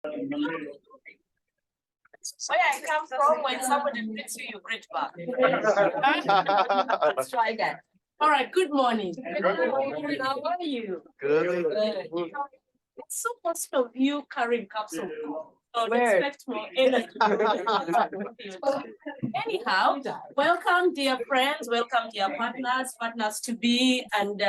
Where I come from, when somebody greets you, you greet back. Let's try again. All right, good morning. How are you? Good. So most of you carrying cups of coffee. So expect more energy. Anyhow, welcome, dear friends, welcome, dear partners to be, and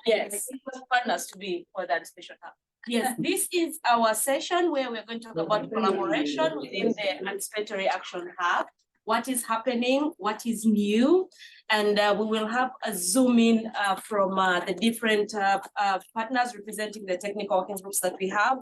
yes, partners to be for that special hub. Yes, this is our session where we're going to talk about collaboration within the Anticipatory Action Hub. What is happening, what is new, and we will have a zoom in from the different partners representing the technical working groups that we have.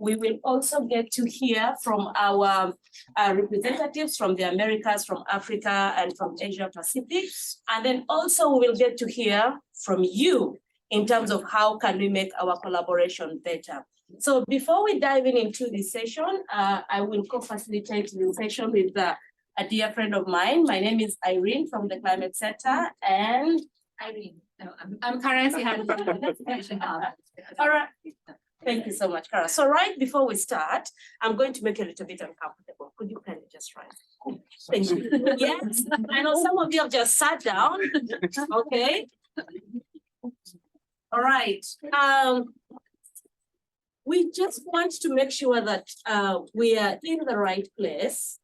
We will also get to hear from our representatives from the Americas, from Africa, and from Asia Pacific. And then also we will get to hear from you in terms of how can we make our collaboration better. So before we dive into this session, I will co-facilitate the session with a dear friend of mine. My name is Irene from the Climate Center, and Irene. No, I'm Kara from the All right. Thank you so much, Kara. So right before we start, I'm going to make it a little bit uncomfortable. Could you kindly just rise? Thank you. Yes, I know some of you have just sat down. Okay. All right. We just want to make sure that we are in the right place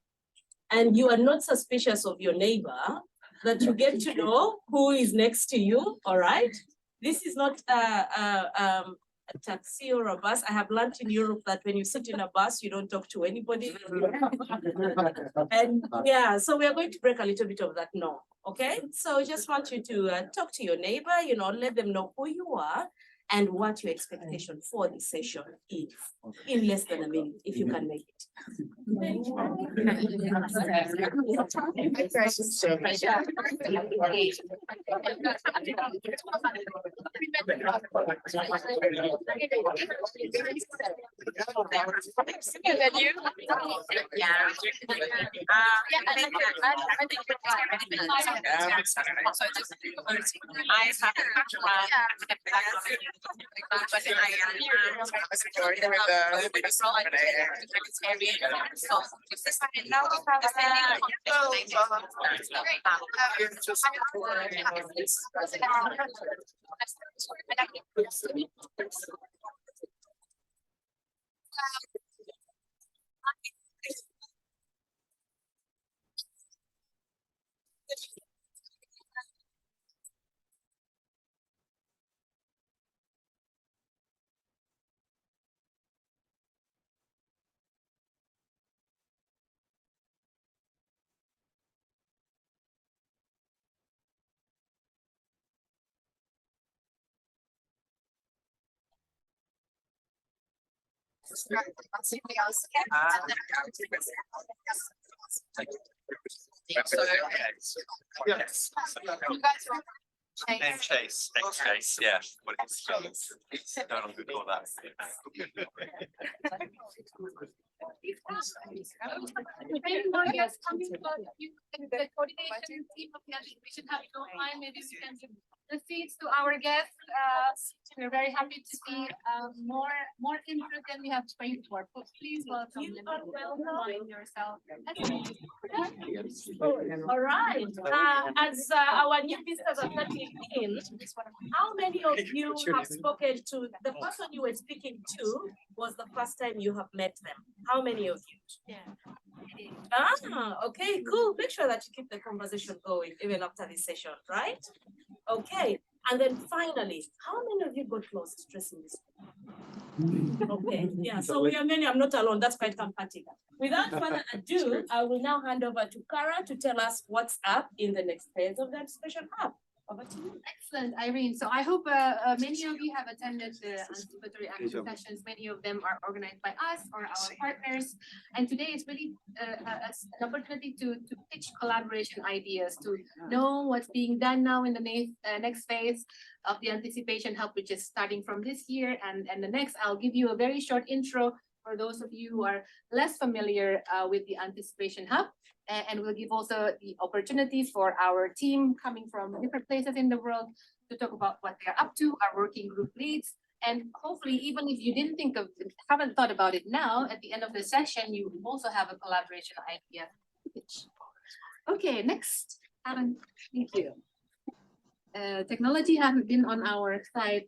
and you are not suspicious of your neighbor, that you get to know who is next to you, all right? This is not a taxi or a bus. I have learned in Europe that when you sit in a bus, you don't talk to anybody. And yeah, so we are going to break a little bit of that norm, okay? So I just want you to talk to your neighbor, let them know who you are and what your expectation for this session is in less than a minute, if you can make it. Thank you. Yes. Name Chase, Chase, yeah. What is Chase? Don't know who called that. The coordination team of the Anticipation Hub, if you don't mind, maybe we can give the seats to our guests. We're very happy to see more interest than we have space for. Please welcome You them. are welcome. Yourself. All right. As our new visitors are starting in, how many of you have spoken to the person you were speaking to? Was the first time you have met them? How many of you? Yeah. Okay, cool. Make sure that you keep the conversation going even after this session, right? Okay. And then finally, how many of you got lost dressing this? Okay, yeah, so we are many, I'm not alone, that's quite comforting. Without further ado, I will now hand over to Kara to tell us what's up in the next phase of the Anticipation Hub. Over to you. Excellent, Irene. So I hope many of you have attended the anticipatory action sessions. Many of them are organized by us or our partners. And today is really an opportunity to pitch collaboration ideas, to know what's being done now in the next phase of the Anticipation Hub, which is starting from this year and the next. I'll give you a very short intro for those of you who are less familiar with the Anticipation Hub. And we'll give also the opportunities for our team coming from different places in the world to talk about what they're up to, our working group leads, And hopefully, even if you didn't haven't thought about it now, at the end of the session, you also have a collaboration idea. Okay, next. Thank you. Technology hasn't been on our side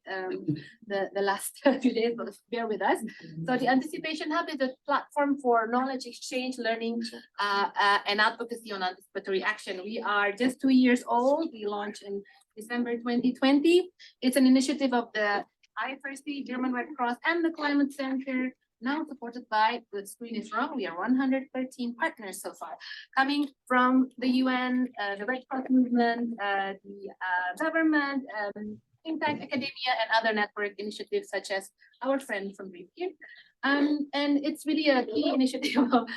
the last few days, but bear with us. So the Anticipation Hub is a platform for knowledge exchange, learning, and advocacy on anticipatory action. We are just 2 years old. We launched in December 2020. It's an initiative of the IFRC, German Red Cross, and the Climate Center, now supported by, the screen is wrong, we are 113 partners so far, coming from the UN, the Red Cross movement, the government, think tank, academia, and other network initiatives such as our friend from here. And it's really a key initiative of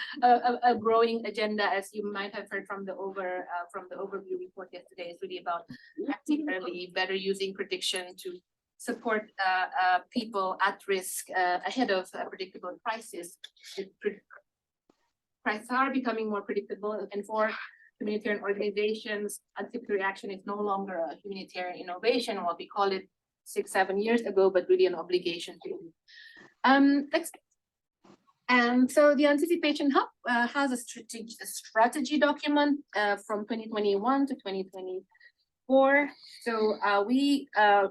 a growing agenda, as you might have heard from the overview report yesterday. It's really about acting early, better using prediction to support people at risk ahead of a predictable crisis. Crises are becoming more predictable, and for humanitarian organizations, anticipatory action is no longer a humanitarian innovation, what we call it 6-7 years ago, but really an obligation to. Next. So the Anticipation Hub has a strategy document from 2021 to 2024. So we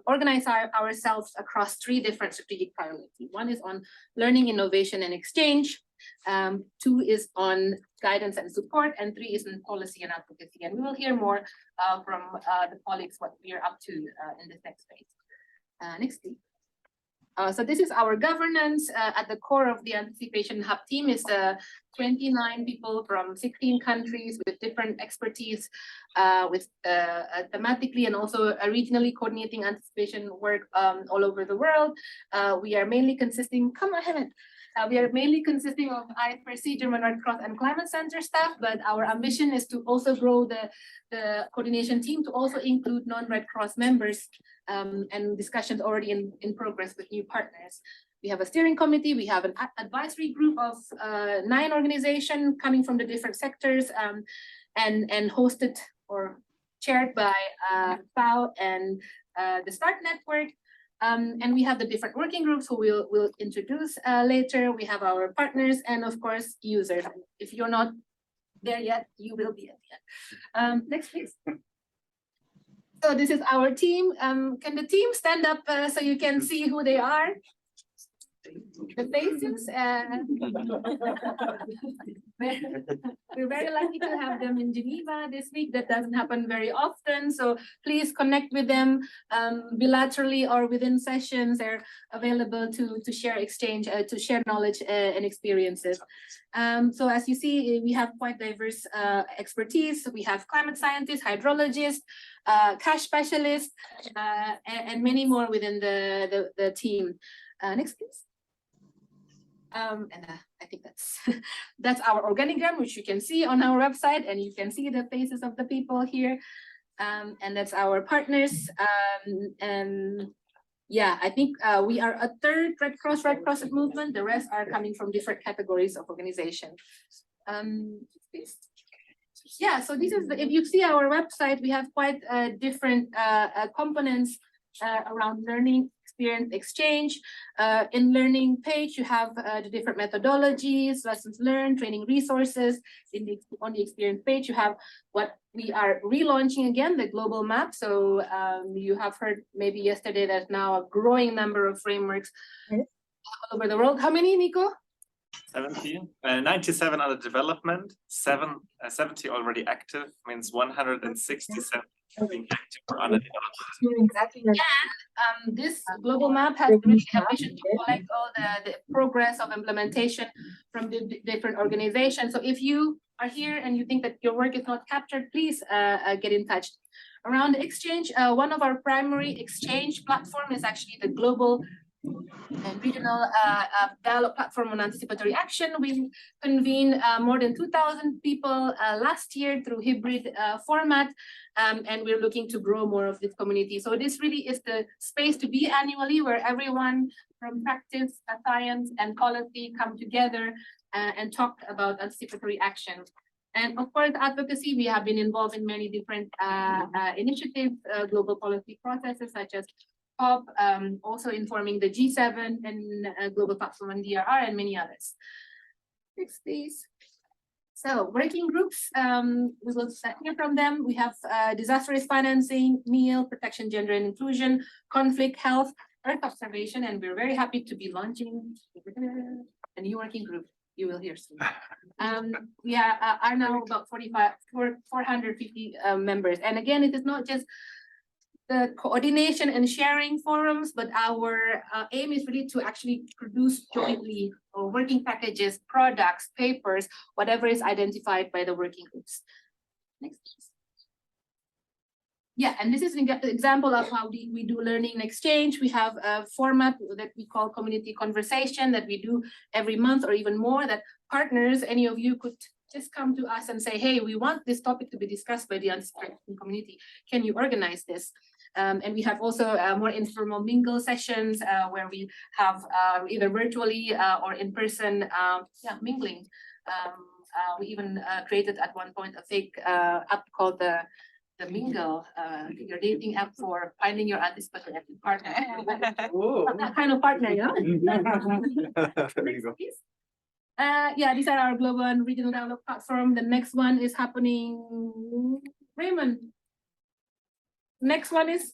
organize ourselves across 3 different strategic priorities. 1 is on learning, innovation, and exchange. 2 is on guidance and support, and 3 is on policy and advocacy. And we will hear more from the colleagues what we are up to in this next phase. Next, please. So this is our governance. At the core of the Anticipation Hub team is 29 people from 16 countries with different expertise, with thematically and also regionally coordinating anticipation work all over the world. We are mainly consisting, we are mainly consisting of IFRC, German Red Cross, and Climate Center staff, but our ambition is to also grow the coordination team to also include non-Red Cross members, and discussions already in progress with new partners. We have a steering committee, we have an advisory group of 9 organizations coming from the different sectors, and hosted or chaired by FAO and the START network. And we have the different working groups who we'll introduce later. We have our partners and of course users. If you're not there yet, you will be at the end. Next, please. So this is our team. Can the team stand up so you can see who they are? The faces. We're very lucky to have them in Geneva this week. That doesn't happen very often. So please connect with them bilaterally or within sessions. They're available to share exchange, to share knowledge and experiences. So as you see, we have quite diverse expertise. We have climate scientists, hydrologists, cash specialists, and many more within the team. Next, please. I think that's our organigram, which you can see on our website, and you can see the faces of the people here. And that's our partners. And yeah, I think we are a third Red Cross movement. The rest are coming from different categories of organization. Please. Yeah, so this is if you see our website, we have quite different components around learning, experience, exchange. In learning page, you have the different methodologies, lessons learned, training resources. On the experience page, you have what we are relaunching again, the global map. So you have heard maybe yesterday there's now a growing number of frameworks all over the world. How many, Nico? 17, 97 under development, 70 already active, means 167 being active or under development. Exactly. And this global map has really a mission to collect all the progress of implementation from the different organizations. So if you are here and you think that your work is not captured, please get in touch. Around exchange, one of our primary exchange platform is actually the global and regional dialogue platform on anticipatory action. We convened more than 2,000 people last year through hybrid format, and we're looking to grow more of this community. So this really is the space to be annually, where everyone from practice, science, and policy come together and talk about anticipatory action. And of course, advocacy, we have been involved in many different initiatives, global policy processes such as COP, also informing the G7 and Global Platform on DRR and many others. Next, please. So working groups, we will hear from them. We have disaster risk financing, meal, protection, gender and inclusion, conflict, health, Earth observation, and we're very happy to be launching a new working group. You will hear soon. We are now about 450 members. And again, it is not just the coordination and sharing forums, but our aim is really to actually produce jointly working packages, products, papers, whatever is identified by the working groups. Next, please. Yeah, and this is an example of how we do learning and exchange. We have a format that we call community conversation that we do every month or even more, that partners, any of you could just come to us and say, hey, we want this topic to be discussed by the anticipatory community. Can you organize this? And we have also more informal mingle sessions where we have either virtually or in person mingling. We even created at one point a fake app called the Mingle, your dating app for finding your anticipatory partner. That kind of partner, yeah? There you go. Yeah, these are our global and regional dialogue platform. The next one is happening, Raymond. Next one is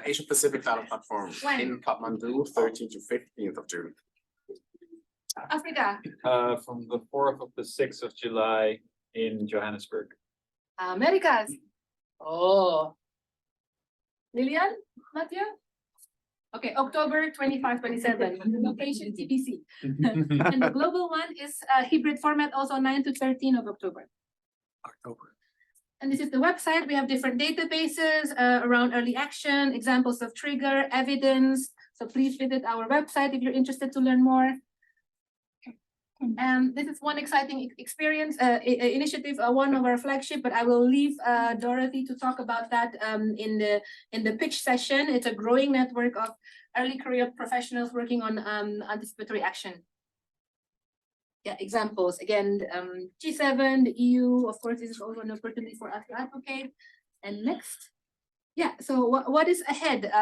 Asia Pacific Dialogue Platform when? in Kathmandu, 13th to 15th of June. Africa. From the 4th of the 6th of July in Johannesburg. Americas. Oh. Lillian, Matthew? Okay, October 25, 27, location TBC. And the global one is a hybrid format, also 9 to 13 of October. And this is the website. We have different databases around early action, examples of trigger, evidence. So please visit our website if you're interested to learn more. And this is one exciting experience, initiative, one of our flagship, but I will leave Dorothy to talk about that in the pitch session. It's a growing network of early career professionals working on anticipatory action. Yeah, examples, again, G7, the EU, of course, this is also an opportunity for us to advocate. And next. Yeah, so what is ahead?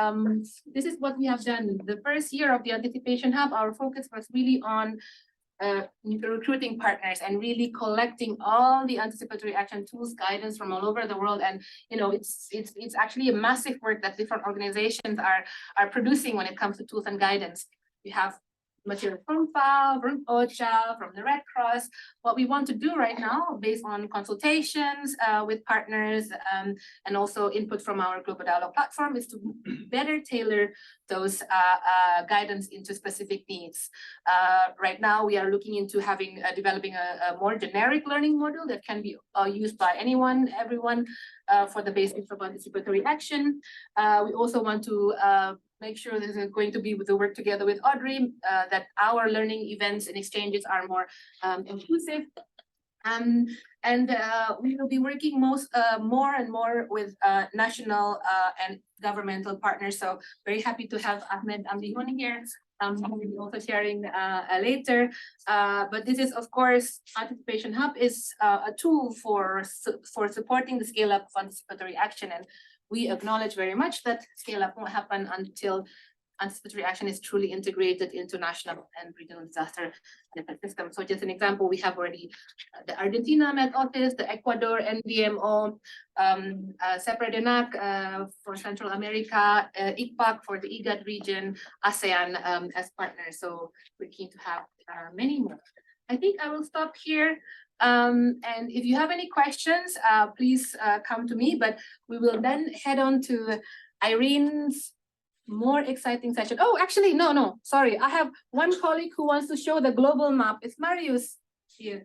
This is what we have done. The first year of the Anticipation Hub, our focus was really on recruiting partners and really collecting all the anticipatory action tools, guidance from all over the world. And it's actually a massive work that different organizations are producing when it comes to tools and guidance. We have material from FAO, from OCHA, from the Red Cross. What we want to do right now, based on consultations with partners and also input from our Global Dialogue platform, is to better tailor those guidance into specific needs. Right now, we are looking into developing a more generic learning model that can be used by anyone, everyone, for the basics of anticipatory action. We also want to make sure this is going to be with the work together with Audrey, that our learning events and exchanges are more inclusive. And we will be working more and more with national and governmental partners. So very happy to have Ahmed Amdihoni here. Who will be also sharing later. But this is, of course, Anticipation Hub is a tool for supporting the scale up of anticipatory action. And we acknowledge very much that scale up won't happen until anticipatory action is truly integrated into national and regional disaster management system. So just an example, we have already the Argentina Met Office, the Ecuador NDMO, CEPREDENAC for Central America, ICPAC for the IGAD region, ASEAN as partners. So we're keen to have many more. I think I will stop here. And if you have any questions, please come to me, but we will then head on to Irene's more exciting session. Oh, actually, no, sorry. I have one colleague who wants to show the global map. It's Marius here.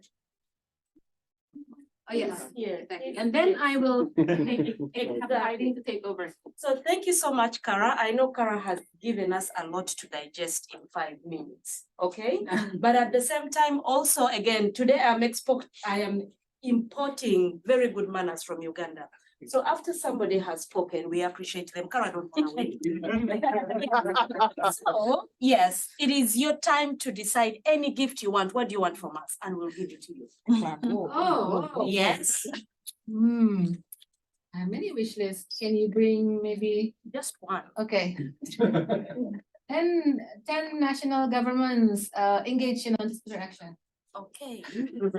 Oh, yes, here. And then I will have Irene to take over. So thank you so much, Kara. I know Kara has given us a lot to digest in 5 minutes, okay? But at the same time, also, again, today I am importing very good manners from Uganda. So after somebody has spoken, we appreciate them. Kara, don't want to wait. So, yes, it is your time to decide any gift you want. What do you want from us? And we'll give it to you. Oh, Yes. Many wish lists. Can you bring maybe, Just one. okay, 10 national governments engaged in anticipatory action? Okay. Do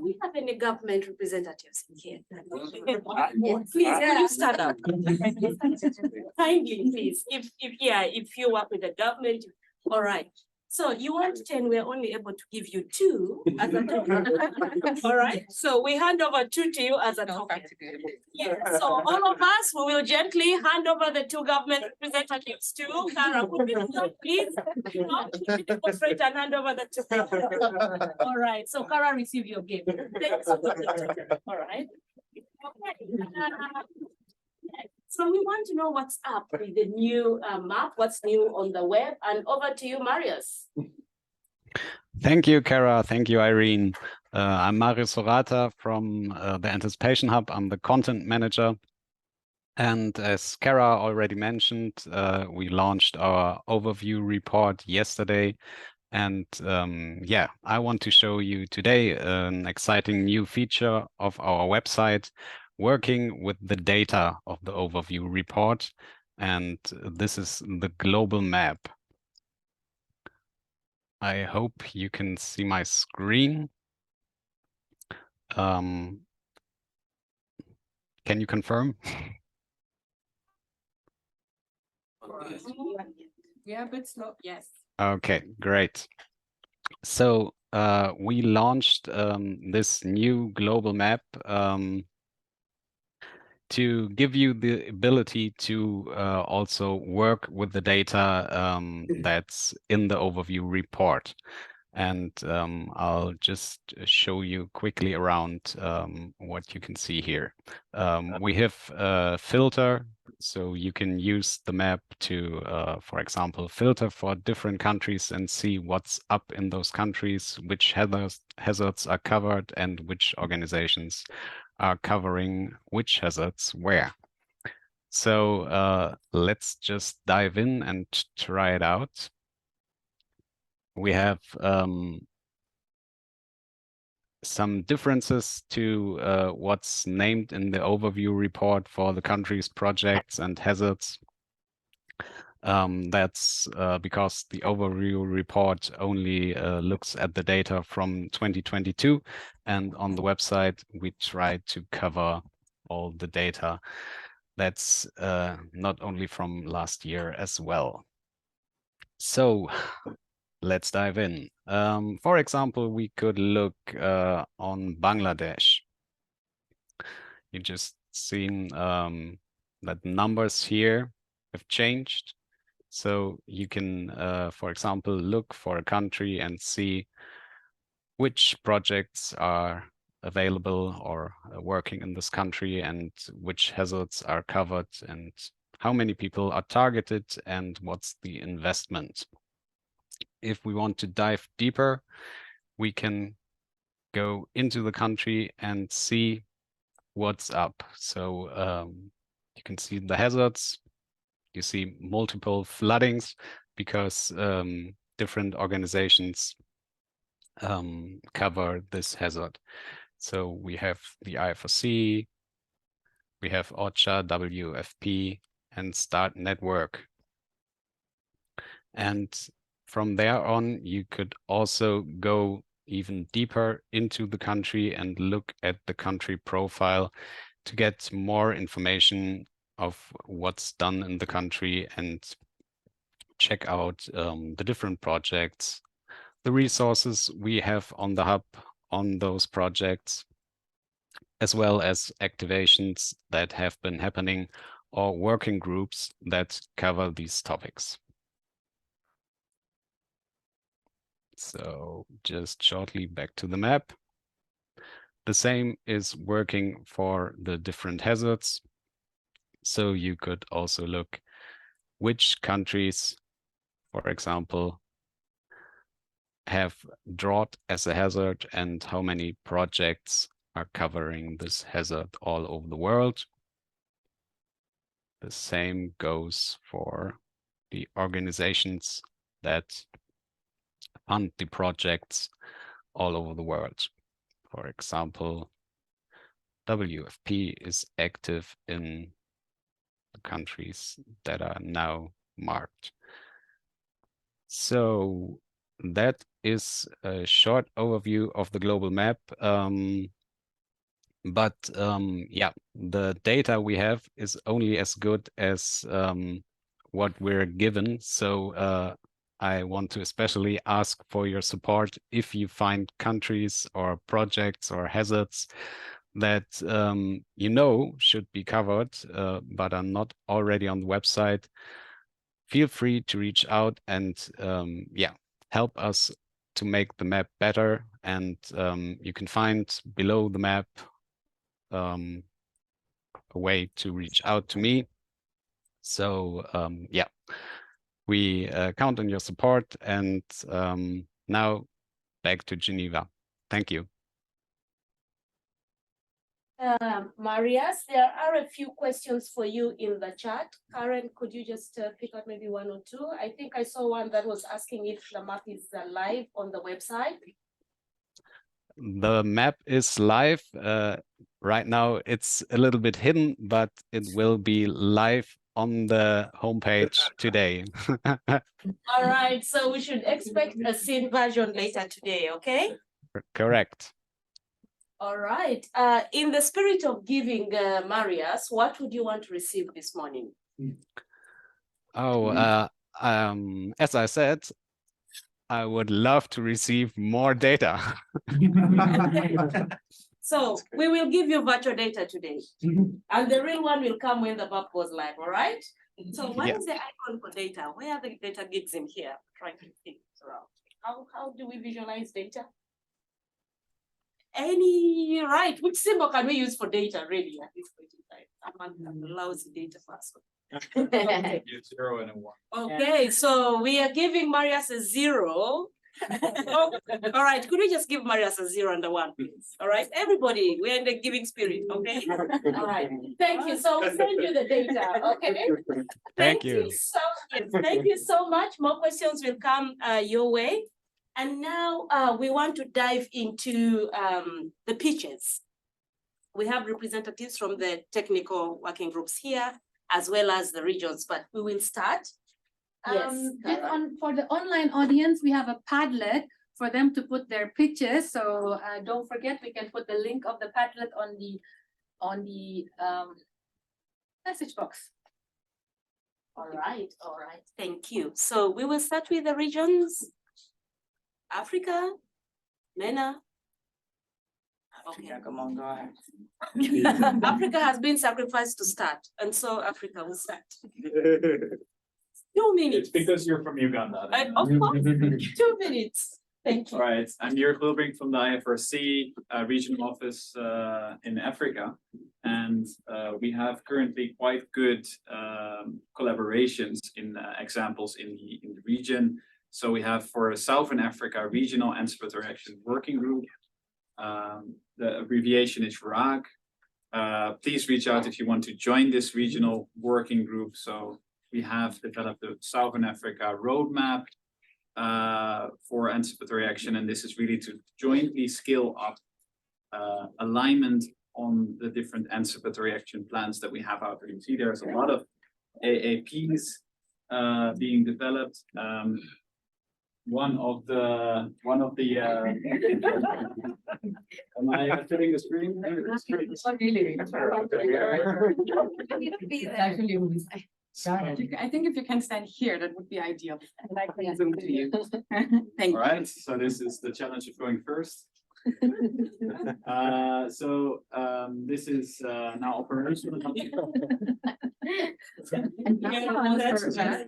we have any government representatives in here? Yes. Please, will you stand up? Kindly, please. If you work with the government, all right. So you want 10, we're only able to give you 2 as a token. All right, so we hand over 2 to you as a token. Yeah, so all of us, we will gently hand over the 2 government representatives to Kara. Please, demonstrate and hand over the 2. All right, so Kara, receive your gift. Thanks. All right. Okay. So we want to know what's up with the new map, what's new on the web, and over to you, Marius. Thank you, Kara. Thank you, Irene. I'm Marius Sorata from the Anticipation Hub. I'm the content manager. And as Kara already mentioned, we launched our overview report yesterday. And yeah, I want to show you today an exciting new feature of our website, working with the data of the overview report. And this is the global map. I hope you can see my screen. Can you confirm? Yeah, but slow. Yes. Okay, great. So we launched this new global map to give you the ability to also work with the data that's in the overview report. And I'll just show you quickly around what you can see here. We have a filter, so you can use the map to, for example, filter for different countries and see what's up in those countries, which hazards are covered, and which organizations are covering which hazards where. So let's just dive in and try it out. We have some differences to what's named in the overview report for the countries, projects, and hazards. That's because the overview report only looks at the data from 2022, and on the website we try to cover all the data that's not only from last year as well. So let's dive in. For example, we could look on Bangladesh. You just seen that numbers here have changed. So you can, for example, look for a country and see which projects are available or working in this country and which hazards are covered and how many people are targeted and what's the investment. If we want to dive deeper, we can go into the country and see what's up. So you can see the hazards. You see multiple floodings because different organizations cover this hazard. So we have the IFRC, we have OCHA, WFP, and START Network. And from there on, you could also go even deeper into the country and look at the country profile to get more information of what's done in the country and check out the different projects, the resources we have on the hub on those projects, as well as activations that have been happening or working groups that cover these topics. So just shortly back to the map. The same is working for the different hazards. So you could also look which countries, for example, have drought as a hazard and how many projects are covering this hazard all over the world. The same goes for the organizations that fund the projects all over the world. For example, WFP is active in the countries that are now marked. So that is a short overview of the global map. Yeah, the data we have is only as good as what we're given. So I want to especially ask for your support if you find countries or projects or hazards that you know should be covered but are not already on the website. Feel free to reach out and yeah, help us to make the map better. And you can find below the map a way to reach out to me. So yeah, we count on your support. And now back to Geneva. Thank you. Marius, there are a few questions for you in the chat. Karen, could you just pick out maybe one or two? I think I saw one that was asking if the map is live on the website. The map is live. Right now it's a little bit hidden, but it will be live on the homepage today. All right, so we should expect a seen version later today, okay? Correct. All right. In the spirit of giving, Marius, what would you want to receive this morning? Oh, as I said, I would love to receive more data. So we will give you virtual data today, and the real one will come when the map goes live, all right? So what is the icon for data? Where are the data gigs in here? Trying to think around. How do we visualize data? Right, which symbol can we use for data really at this point in time? I'm a lousy data person. Okay. 0 and a 1. Okay, so we are giving Marius a 0. Oh, all right, could we just give Marius a 0 and a 1, please? All right, everybody, we're in the giving spirit, okay? All right, thank you. So we'll send you the data, okay? Thank you. Thank you so much. More questions will come your way. And now we want to dive into the pitches. We have representatives from the technical working groups here, as well as the regions, but we will start. Yes. For the online audience, we have a Padlet for them to put their pitches. So don't forget, we can put the link of the Padlet on the message box. All right, thank you. So we will start with the regions. Africa, MENA. Okay. Africa has been sacrificed to start, and so Africa will start. 2 minutes. It's because you're from Uganda. Of course, 2 minutes. Thank you. All right, I'm Jörg Wilbrink from the IFRC regional office in Africa, and we have currently quite good collaborations in examples in the region. So we have for Southern Africa Regional Anticipatory Action Working Group. The abbreviation is RAG. Please reach out if you want to join this regional working group. So we have developed the Southern Africa roadmap for anticipatory action, and this is really to jointly scale up alignment on the different anticipatory action plans that we have out there. You see there's a lot of AAPs being developed. One of the am I filling the screen? Not really. I think if you can stand here, that would be ideal. And I can zoom to you. Thank you. All right, so this is the challenge of going first. This is now operational.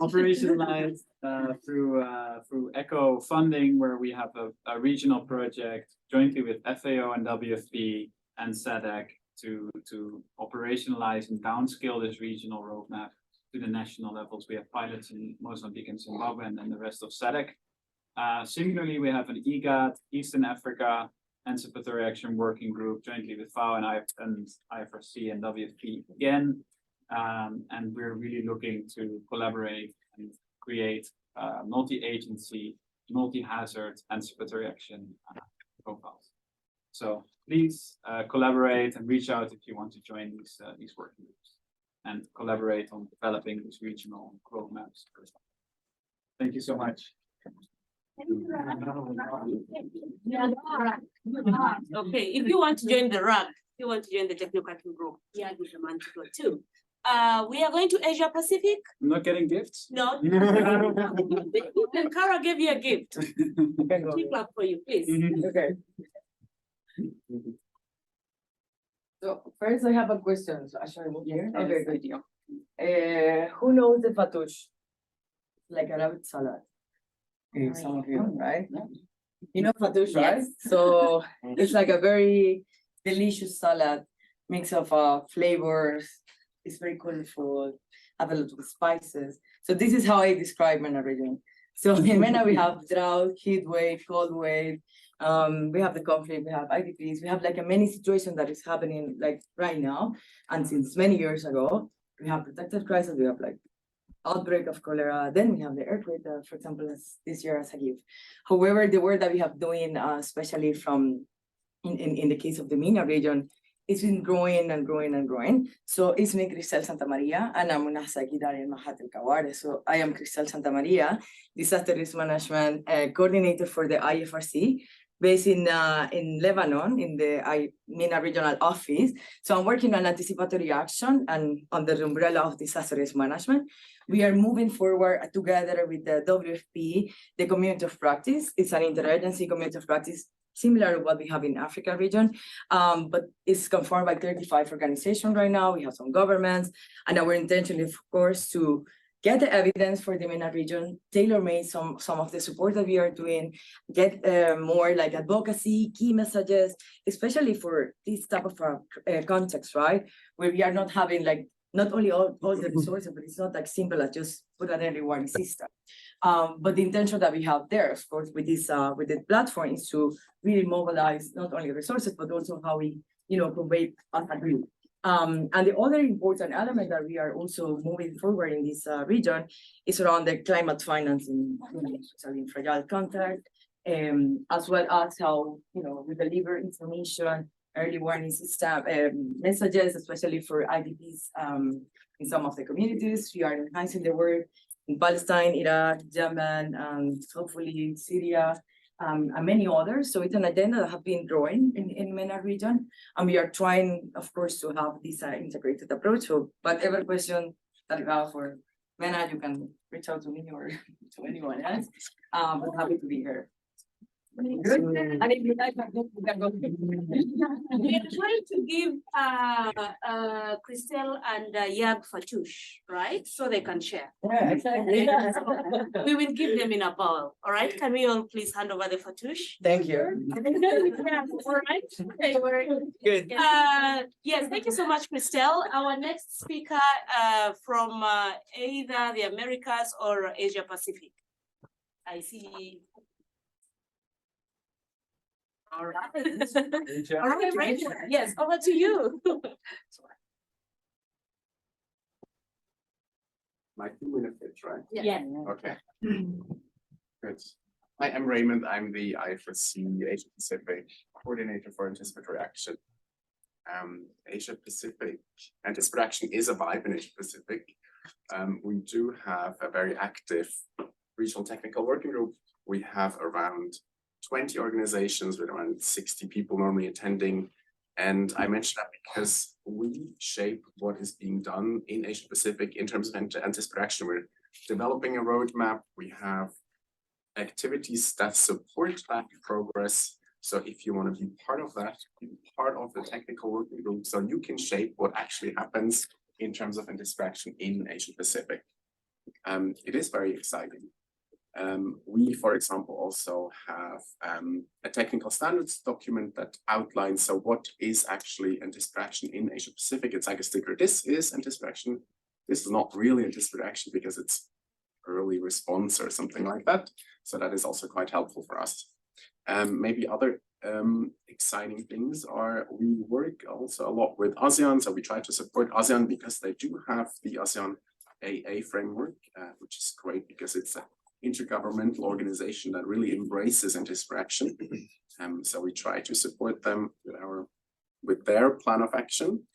Operationalized through ECHO funding, where we have a regional project jointly with FAO and WFP and SADC to operationalize and downscale this regional roadmap to the national levels. We have pilots in Mozambique and Zimbabwe, and then the rest of SADC. Similarly, we have an EGAT, Eastern Africa Anticipatory Action Working Group, jointly with FAO and IFRC and WFP again. And we're really looking to collaborate and create multi-agency, multi-hazard anticipatory action profiles. So please collaborate and reach out if you want to join these working groups and collaborate on developing these regional roadmaps. Thank you so much. Okay, if you want to join the RAG, if you want to join the technocratic group, yeah, you can to go too. We are going to Asia Pacific. I'm not getting gifts. No. And Kara gave you a gift. Keep up for you, please. Okay. So first I have a question. So I should move here. Okay, good deal. Who knows the fattoush? Like a rabbit salad. Okay, some of you, right? You know fattoush, right? So it's like a very delicious salad, mix of flavors. It's very colorful, have a lot of spices. So this is how I describe MENA region. So in MENA we have drought, heat wave, cold wave. We have the conflict, we have IDPs, we have like a many situations that is happening like right now. And since many years ago, we have protected crisis, we have like outbreak of cholera, then we have the earthquake, for example, this year as a gift. However, the work that we have doing, especially from in the case of the MENA region, it's been growing and growing and growing. So it's me, Cristel Santa Maria, and I'm una secretary in Mahat El Kaware. So I am Cristel Santa Maria, Disaster Risk Management Coordinator for the IFRC, based in Lebanon, in the MENA Regional Office. So I'm working on anticipatory action and under the umbrella of disaster risk management. We are moving forward together with the WFP, the community of practice. It's an interagency community of practice similar to what we have in Africa region, but it's conformed by 35 organizations right now. We have some governments, and our intention is, of course, to get the evidence for the MENA region, tailor-made some of the support that we are doing, get more like advocacy, key messages, especially for this type of context, right? Where we are not having like, not only all the resources, but it's not like simple as just put an early warning system. But the intention that we have there, of course, with this with the platform is to really mobilize not only resources, but also how we, convey as a group. And the other important element that we are also moving forward in this region is around the climate financing, especially in fragile contact, as well as how, we deliver information, early warning system messages, especially for IDPs in some of the communities. We are enhancing the work in Palestine, Iraq, Yemen, and hopefully Syria, and many others. So it's an agenda that has been growing in MENA region. And we are trying, of course, to have this integrated approach. So whatever question that you have for MENA, you can reach out to me or to anyone else. I'm happy to be here. Good. And if you like, you can go. We are trying to give Cristel and Yag fattoush, right? So they can share. Yeah, exactly. We will give them in a bowl. All right. Can we all please hand over the fattoush? Thank you. Yeah, all right. Okay. Good. Yes, thank you so much, Cristel. Our next speaker from either the Americas or Asia Pacific. I see. All right. All right, Rachel. Yes, over to you. My 2 minute pitch, right? Yeah. Okay. Good. Hi, I'm Raymond. I'm the IFRC Asia Pacific Coordinator for Anticipatory Action. Asia Pacific Anticipatory Action is a vibe in Asia Pacific. We do have a very active regional technical working group. We have around 20 organizations with around 60 people normally attending. And I mention that because we shape what is being done in Asia Pacific in terms of anticipatory action. We're developing a roadmap. We have activities that support that progress. So if you want to be part of that, be part of the technical working group, so you can shape what actually happens in terms of anticipatory action in Asia Pacific. It is very exciting. We, for example, also have a technical standards document that outlines so what is actually anticipatory action in Asia Pacific. It's like a sticker. This is anticipatory action. This is not really anticipatory action because it's early response or something like that. So that is also quite helpful for us. Maybe other exciting things are we work also a lot with ASEAN. So we try to support ASEAN because they do have the ASEAN AA framework, which is great because it's a intergovernmental organization that really embraces anticipatory action. So we try to support them with their plan of action.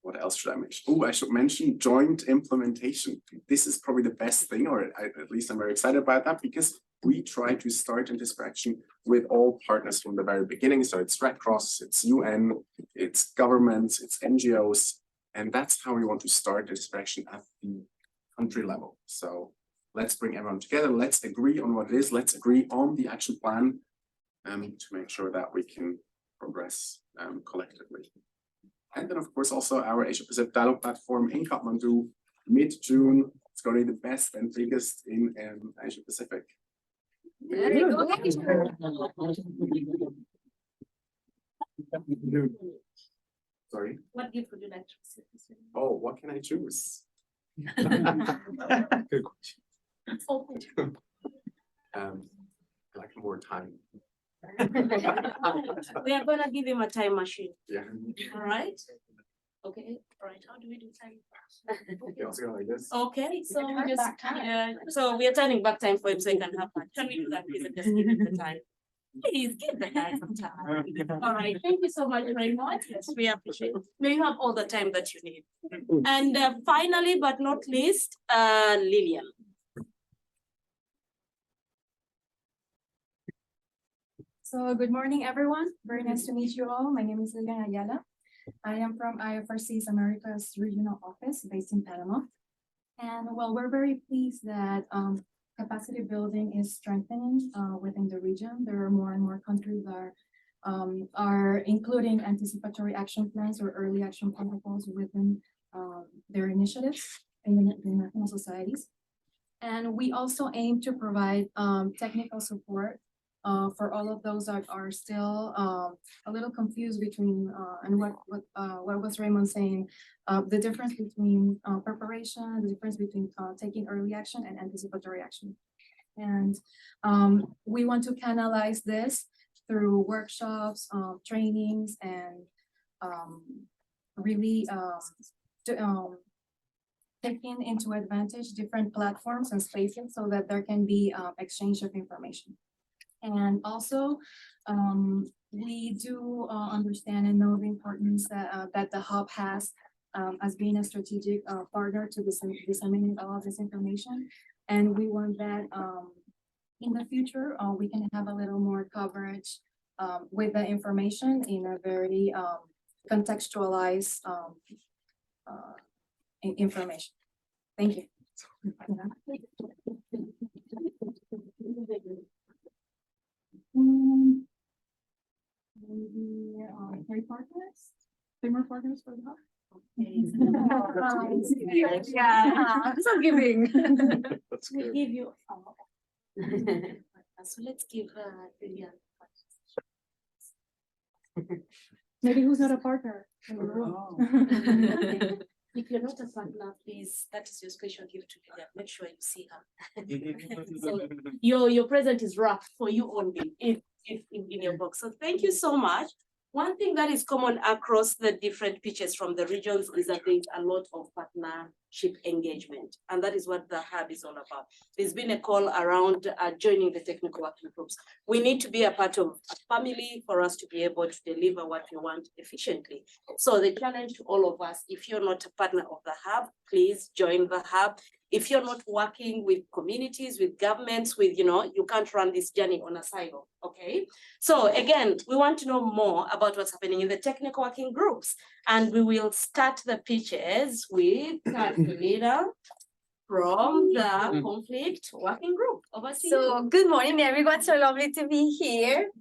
What else should I mention? Oh, I should mention joint implementation. This is probably the best thing, or at least I'm very excited about that, because we try to start anticipatory action with all partners from the very beginning. So it's Red Cross, it's UN, it's governments, it's NGOs, and that's how we want to start anticipatory action at the country level. So let's bring everyone together. Let's agree on what it is. Let's agree on the action plan to make sure that we can progress collectively. And then, of course, also our Asia Pacific Dialogue platform in Kathmandu, mid-June. It's going to be the best and biggest in Asia Pacific. Very good. Sorry. What gift would you like to receive? Oh, what can I choose? Good question. Like more time. We are gonna give him a time machine. Yeah. All right. Okay. All right. How do we do time? Okay, also go like this. Okay. So we just so we are turning back time for him so he can have fun. Can we do that, please? And just give him the time. Please give the guy some time. All right. Thank you so much very much. Yes, we appreciate it. May you have all the time that you need. And finally, but not least, Lillian. So good morning, everyone. Very nice to meet you all. My name is Lilian Ayala. I am from IFRC's Americas Regional Office based in Panama. And well, we're very pleased that capacity building is strengthening within the region. There are more and more countries that are including anticipatory action plans or early action protocols within their initiatives in the national societies. And we also aim to provide technical support for all of those that are still a little confused between and what was Raymond saying, the difference between preparation, the difference between taking early action and anticipatory action. And we want to canalize this through workshops, trainings, and really taking into advantage different platforms and spaces so that there can be exchange of information. And also, we do understand and know the importance that the hub has as being a strategic partner to disseminate all of this information. And we want that in the future, we can have a little more coverage with the information in a very contextualized information. Thank you. Maybe 3 partners? 3 more partners for the hub? Yeah, so giving. That's we good. give you. So let's give Lillian. Maybe who's not a partner in the room? If you're not a partner, please, that is your special gift to Lillian. Make sure you see her. So your present is wrapped for you only in your box. So thank you so much. One thing that is common across the different pitches from the regions is that there's a lot of partnership engagement, and that is what the hub is all about. There's been a call around joining the technical working groups. We need to be a part of a family for us to be able to deliver what we want efficiently. So the challenge to all of us, if you're not a partner of the hub, please join the hub. If you're not working with communities, with governments, with, you can't run this journey on a silo, okay? So again, we want to know more about what's happening in the technical working groups. And we will start the pitches with Carolina from the conflict working group. Over to you. So good morning, everyone. So lovely to be here.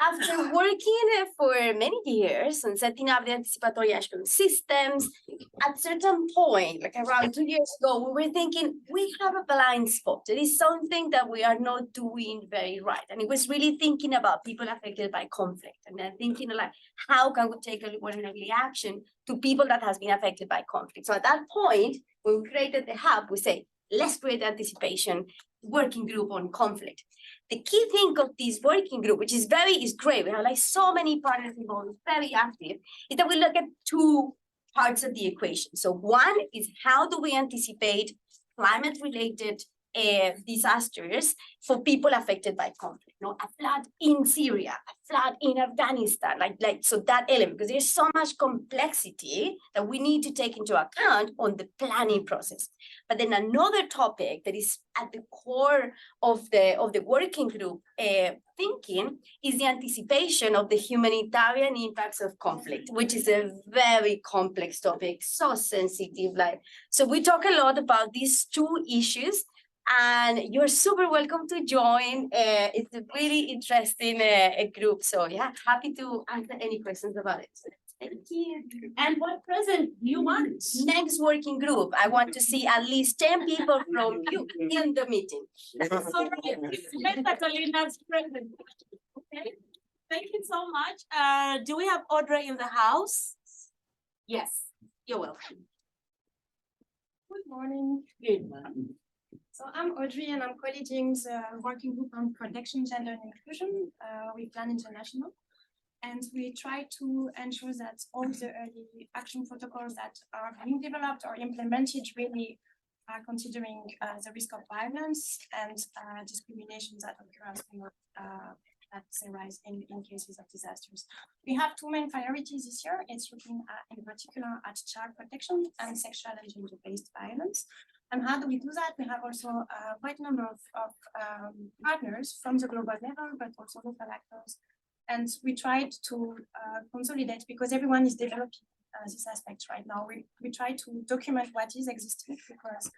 After working for many years on setting up the anticipatory action systems, at a certain point, like around 2 years ago, we were thinking we have a blind spot. There is something that we are not doing very right. And it was really thinking about people affected by conflict. And then thinking like, how can we take early action to people that has been affected by conflict? So at that point, when we created the hub, we say, let's create anticipation working group on conflict. The key thing of this working group, which is great, we have like so many partners involved, very active, is that we look at 2 parts of the equation. So one is how do we anticipate climate-related disasters for people affected by conflict. You know, a flood in Syria, a flood in Afghanistan, so that element, because there's so much complexity that we need to take into account on the planning process. But then another topic that is at the core of the working group thinking is the anticipation of the humanitarian impacts of conflict, which is a very complex topic, so sensitive. So we talk a lot about these two issues, and you're super welcome to join. It's a really interesting group. So yeah, happy to answer any questions about it. Thank you. And what present you want? Next working group, I want to see at least 10 people from you in the meeting. So Catalina's present. Okay, thank you so much. Do we have Audrey in the house? Yes, you're welcome. Good morning. Good morning. So I'm Audrey and I'm co-leading the working group on protection, gender and inclusion with Plan International. And we try to ensure that all the early action protocols that are being developed or implemented really are considering the risk of violence and discrimination that occurs that arise in cases of disasters. We have two main priorities this year. It's looking at, in particular, at child protection and sexual and gender-based violence. And how do we do that? We have also quite a number of partners from the global level, but also local actors. And we tried to consolidate, because everyone is developing this aspect right now. We try to document what is existing, because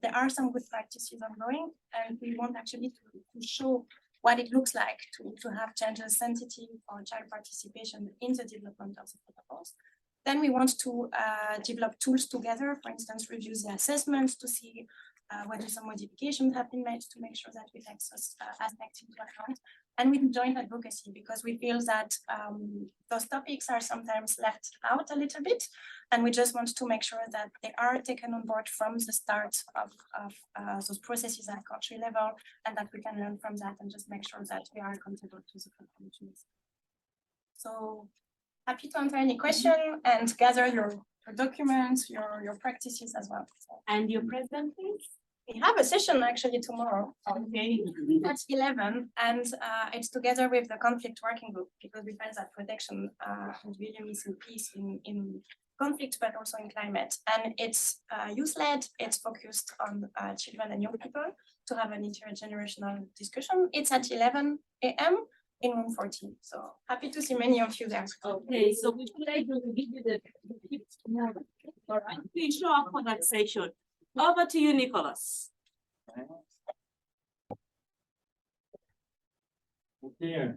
there are some good practices ongoing, and we want actually to show what it looks like to have gender sensitive or child participation in the development of the protocols. Then we want to develop tools together, for instance, review the assessments to see whether some modifications have been made to make sure that we take those aspects into account. And with joint advocacy, because we feel that those topics are sometimes left out a little bit, and we just want to make sure that they are taken on board from the start of those processes at country level, and that we can learn from that and just make sure that we are accountable to the conclusions. So happy to answer any question and gather your documents, your practices as well. And your president, please? We have a session actually tomorrow. Okay. At 11, and it's together with the conflict working group, because we find that protection is really missing piece in conflict, but also in climate. And it's youth-led, it's focused on children and young people to have an intergenerational discussion. It's at 11 a.m. in room 14. So happy to see many of you there. Okay, so we would like to give you the tips tomorrow. All right, please show up for that session. Over to you, Nicholas. Okay.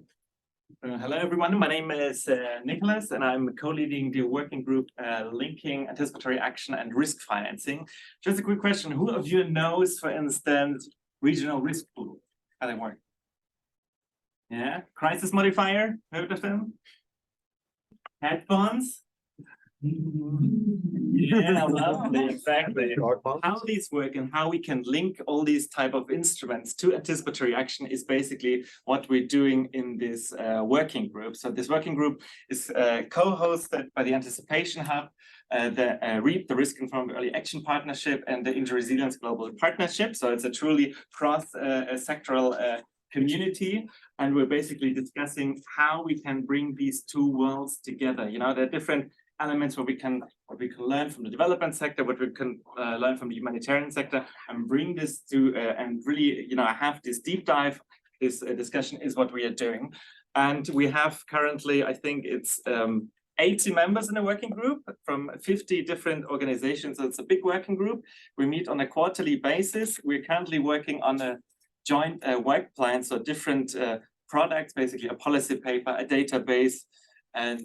Hello, everyone. My name is Nicholas, and I'm co-leading the working group linking anticipatory action and risk financing. Just a quick question. Who of you knows, for instance, regional risk pool? How they work? Yeah, crisis modifier, heard of them? Hedge bonds? Yeah, lovely, exactly. How these work and how we can link all these type of instruments to anticipatory action is basically what we're doing in this working group. So this working group is co-hosted by the Anticipation Hub, the REAP, the Risk Informed Early Action Partnership, and the Inter-Resilience Global Partnership. So it's a truly cross-sectoral community, and we're basically discussing how we can bring these two worlds together. You know, there are different elements what we can learn from the development sector, what we can learn from the humanitarian sector, and bring this to and really, you know, have this deep dive. This discussion is what we are doing, and we have currently, I think it's 80 members in the working group from 50 different organizations. So it's a big working group. We meet on a quarterly basis. We're currently working on a joint work plan, so different products, basically a policy paper, a database, and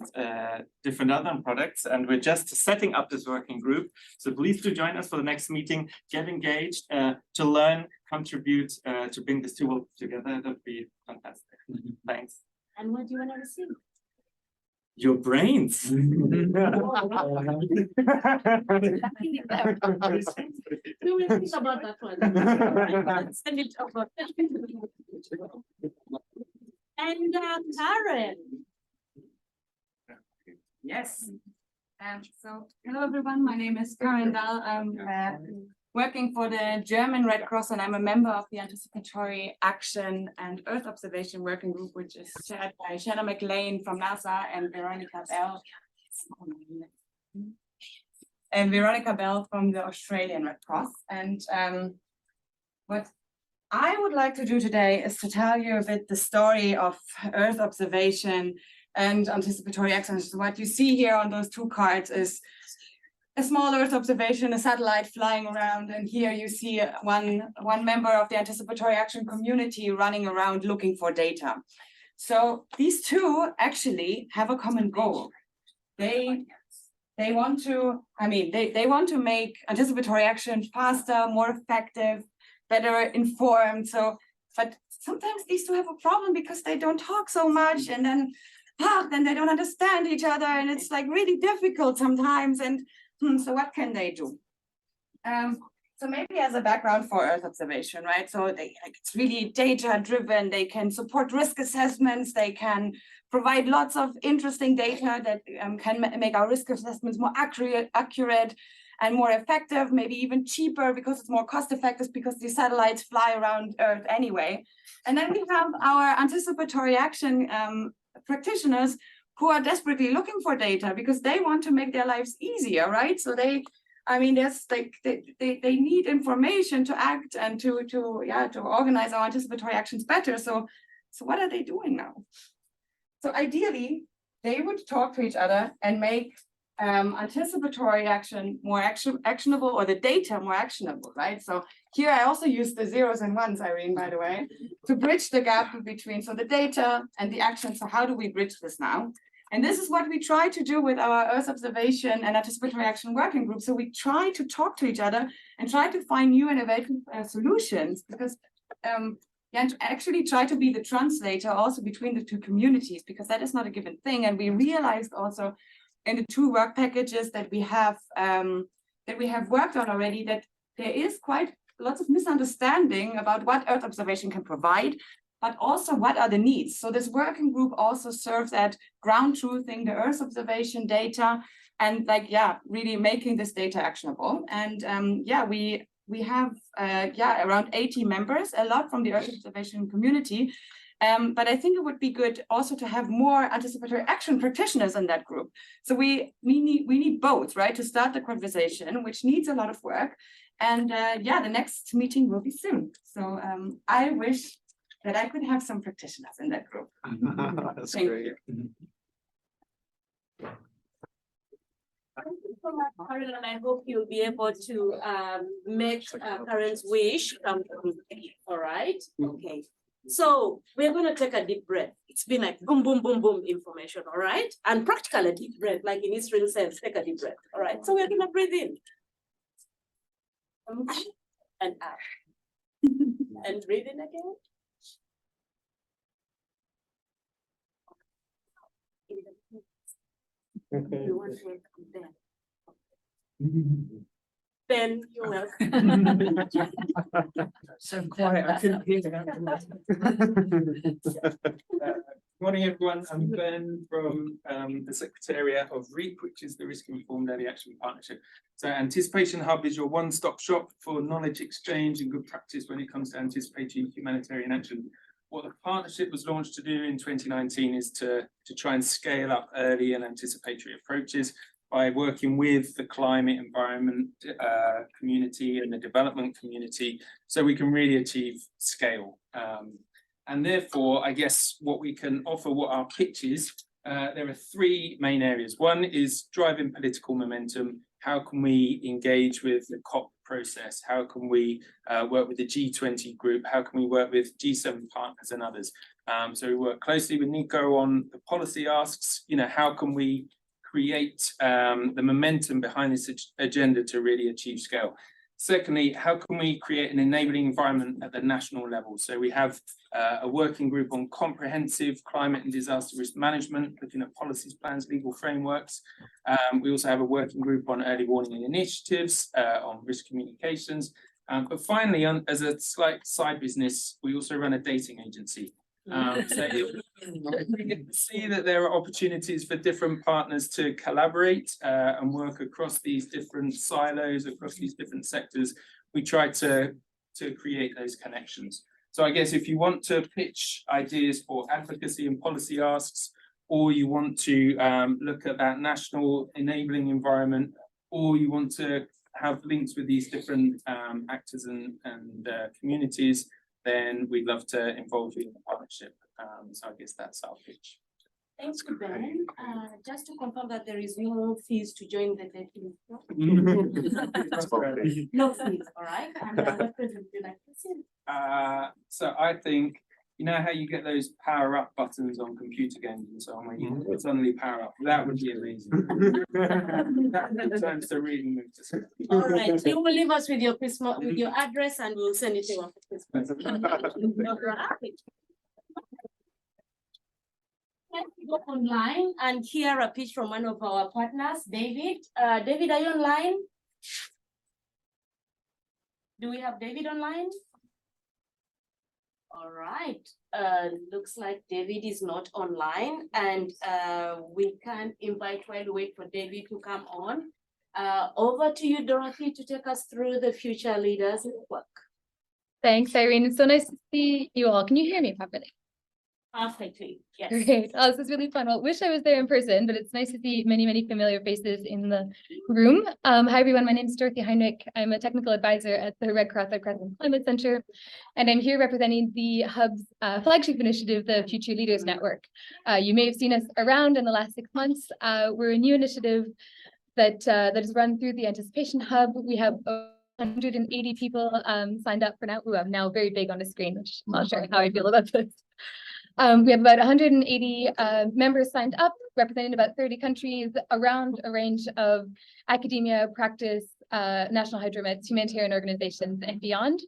different other products. And we're just setting up this working group. So please do join us for the next meeting, get engaged to learn, contribute to bring these two worlds together. That would be fantastic. Thanks. And what do you want to receive? Your brains. We will think about that one. Send it over. And Karen. Yes. So hello everyone, my name is Karen Dahl. I'm working for the German Red Cross, and I'm a member of the Anticipatory Action and Earth Observation Working Group, which is chaired by Shanna McLean from NASA and Veronica Bell from the Australian Red Cross. And what I would like to do today is to tell you a bit the story of Earth observation and anticipatory action. So what you see here on those two cards is a small Earth observation, a satellite flying around, and here you see one member of the anticipatory action community running around looking for data. So these two actually have a common goal. They want to, they want to make anticipatory action faster, more effective, better informed. So, but sometimes these two have a problem because they don't talk so much, and then they don't understand each other, and it's like really difficult sometimes. And so what can they do? So maybe as a background for Earth observation, right? So it's really data driven. They can support risk assessments. They can provide lots of interesting data that can make our risk assessments more accurate and more effective, maybe even cheaper because it's more cost effective because these satellites fly around Earth anyway. And then we have our anticipatory action practitioners who are desperately looking for data because they want to make their lives easier, right? So they need information to act and to organize our anticipatory actions better. So what are they doing now? So ideally, they would talk to each other and make anticipatory action more actionable, or the data more actionable, right? So here I also use the zeros and ones, Irene, by the way, to bridge the gap between the data and the action. So how do we bridge this now? And this is what we try to do with our Earth observation and anticipatory action working group. So we try to talk to each other and try to find new innovative solutions, because and actually try to be the translator also between the two communities, because that is not a given thing. And we realized also in the two work packages that we have worked on already, that there is quite lots of misunderstanding about what Earth observation can provide, but also what are the needs. So this working group also serves at ground truthing the Earth observation data and really making this data actionable. And we have around 80 members, a lot from the Earth observation community. But I think it would be good also to have more anticipatory action practitioners in that group. So we need both, right, to start the conversation, which needs a lot of work. And the next meeting will be soon. So I wish that I could have some practitioners in that group. That's Thank great. you. Thank you so much, Karen, and I hope you'll be able to make Karen's wish come true. All right? Okay. So we're going to take a deep breath. It's been like boom, boom, boom, boom information, all right? And practical a deep breath, like in Israel sense, take a deep breath, all right? So we're going to breathe in. And out. And breathe in again. You want to welcome them. Ben, you're welcome. So quiet, I couldn't hear that. Morning, everyone. I'm Ben from the Secretariat of REAP, which is the Risk Informed Early Action Partnership. So Anticipation Hub is your one-stop shop for knowledge exchange and good practice when it comes to anticipating humanitarian action. What the partnership was launched to do in 2019 is to try and scale up early and anticipatory approaches by working with the climate environment community and the development community, so we can really achieve scale. And therefore, I guess what we can offer, what our pitch is, there are three main areas. One is driving political momentum. How can we engage with the COP process? How can we work with the G20 group? How can we work with G7 partners and others? So we work closely with Nico on the policy asks, how can we create the momentum behind this agenda to really achieve scale? Secondly, how can we create an enabling environment at the national level? So we have a working group on comprehensive climate and disaster risk management, looking at policies, plans, legal frameworks. We also have a working group on early warning initiatives, on risk communications. But finally, as a slight side business, we also run a dating agency. So we can see that there are opportunities for different partners to collaborate and work across these different silos, across these different sectors. we try to create those connections. So I guess if you want to pitch ideas for advocacy and policy asks, or you want to look at that national enabling environment, or you want to have links with these different actors and communities, then we'd love to involve you in the partnership. So I guess that's our pitch. Thanks, Ben. Just to confirm that there is no fees to join the network. No fees, all right? And what would you like to see? So I think, you know how you get those power up buttons on computer games and so on, where you can suddenly power up? That would be amazing. That turns to reading move to sleep. All right, you will leave us with your Christmas, with your address, and we'll send it to you after Christmas. All right. Let's go online and hear a pitch from one of our partners, David. David, are you online? Do we have David online? All right. Looks like David is not online, and we can invite while we wait for David to come on. Over to you, Dorothy, to take us through the Future Leaders Network. Thanks, Irene. It's so nice to see you all. Can you hear me properly? Perfectly, yes. Great. Oh, this is really fun. Well, wish I was there in person, but it's nice to see many, many familiar faces in the room. Hi, everyone. My name is Dorothy Heinrich. I'm a technical advisor at the Red Cross Climate Center, and I'm here representing the Hub's flagship initiative, the Future Leaders Network. You may have seen us around in the last 6 months. We're a new initiative that is run through the Anticipation Hub. We have 180 people signed up for now. Ooh, I'm now very big on the screen, which I'm not sure how I feel about this. We have about 180 members signed up, representing about 30 countries around a range of academia, practice, national hydromets, humanitarian organizations, and beyond.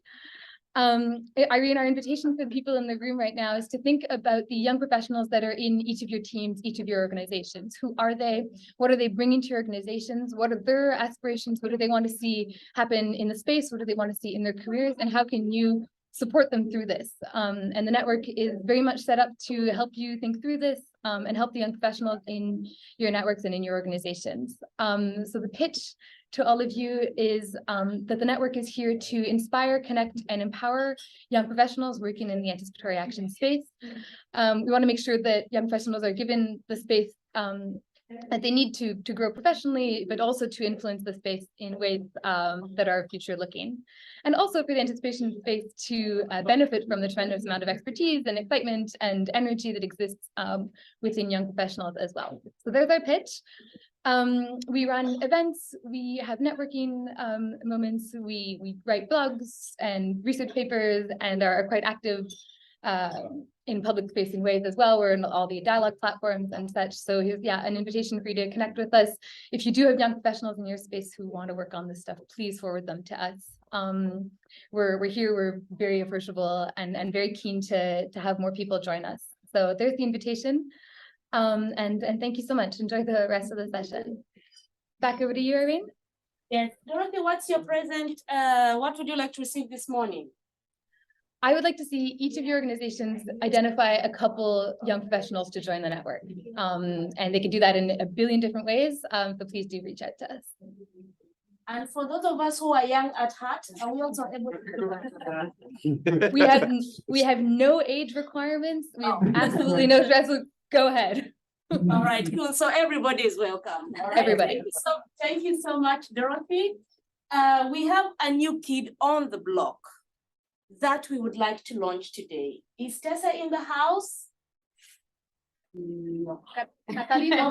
Irene, our invitation for the people in the room right now is to think about the young professionals that are in each of your teams, each of your organizations. Who are they? What are they bringing to your organizations? What are their aspirations? What do they want to see happen in the space? What do they want to see in their careers? And how can you support them through this? And the network is very much set up to help you think through this and help the young professionals in your networks and in your organizations. So the pitch to all of you is that the network is here to inspire, connect, and empower young professionals working in the anticipatory action space. We want to make sure that young professionals are given the space that they need to grow professionally, but also to influence the space in ways that are future looking. And also for the anticipation space to benefit from the tremendous amount of expertise and excitement and energy that exists within young professionals as well. So there's our pitch. We run events, we have networking moments, we write blogs and research papers and are quite active in public facing ways as well. We're in all the dialogue platforms and such. So here's, yeah, an invitation for you to connect with us. If you do have young professionals in your space who want to work on this stuff, please forward them to us. We're here, we're very approachable and very keen to have more people join us. So there's the invitation. And thank you so much. Enjoy the rest of the session. Back over to you, Irene. Yes, Dorothy, what's your present? What would you like to receive this morning? I would like to see each of your organizations identify a couple young professionals to join the network. And they can do that in a billion different ways. So please do reach out to us. And for those of us who are young at heart, are we also able to do that? We have no age requirements. We have absolutely no stress. Go ahead. All right, cool. So everybody is welcome. All right. Everybody. Thank you so much, Dorothy. We have a new kid on the block that we would like to launch today. Is Tessa in the house? No. Catalina.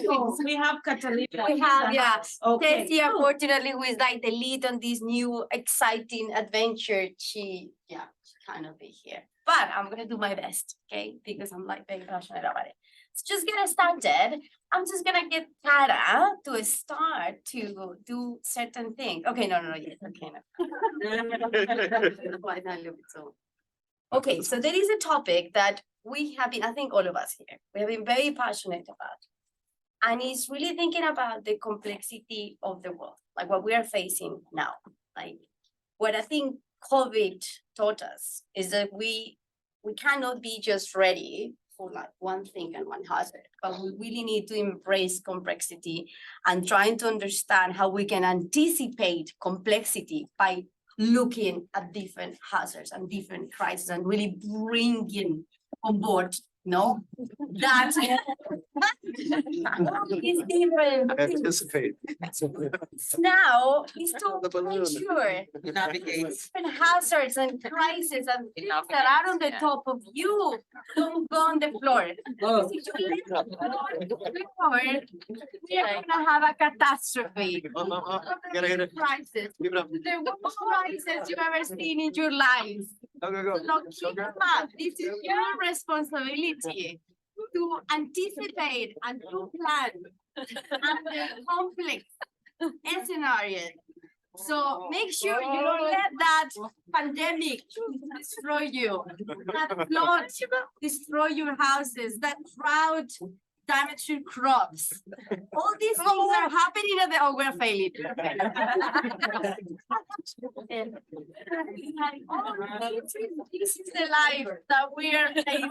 Oh, we have Catalina. We have, yeah. Okay. Tessie, unfortunately, who is like the lead on this new exciting adventure. She cannot be here. But I'm gonna do my best, okay? Because I'm like very passionate about it. So just get started. I'm just gonna get Tara to start to do certain things. Okay, no, yes, okay, no. Okay, so there is a topic that we have been, I think all of us here, we have been very passionate about. And it's really thinking about the complexity of the world, like what we are facing now. Like what I think COVID taught us is that we cannot be just ready for like one thing and one hazard, but we really need to embrace complexity and trying to understand how we can anticipate complexity by looking at different hazards and different crises and really bringing on board, no, that is different. Anticipate. Now is to make sure different hazards and crises and things that are on the top of you don't go on the floor. Because if you let them go on the floor, we are gonna have a catastrophe. Crisis. The worst crisis you've ever seen in your life. So keep them up. This is your responsibility to anticipate and to plan under complex scenarios. So make sure you don't let that pandemic destroy you, that flood destroy your houses, that drought damage your crops. All these things are happening at the we're failing. This is the life that we are living.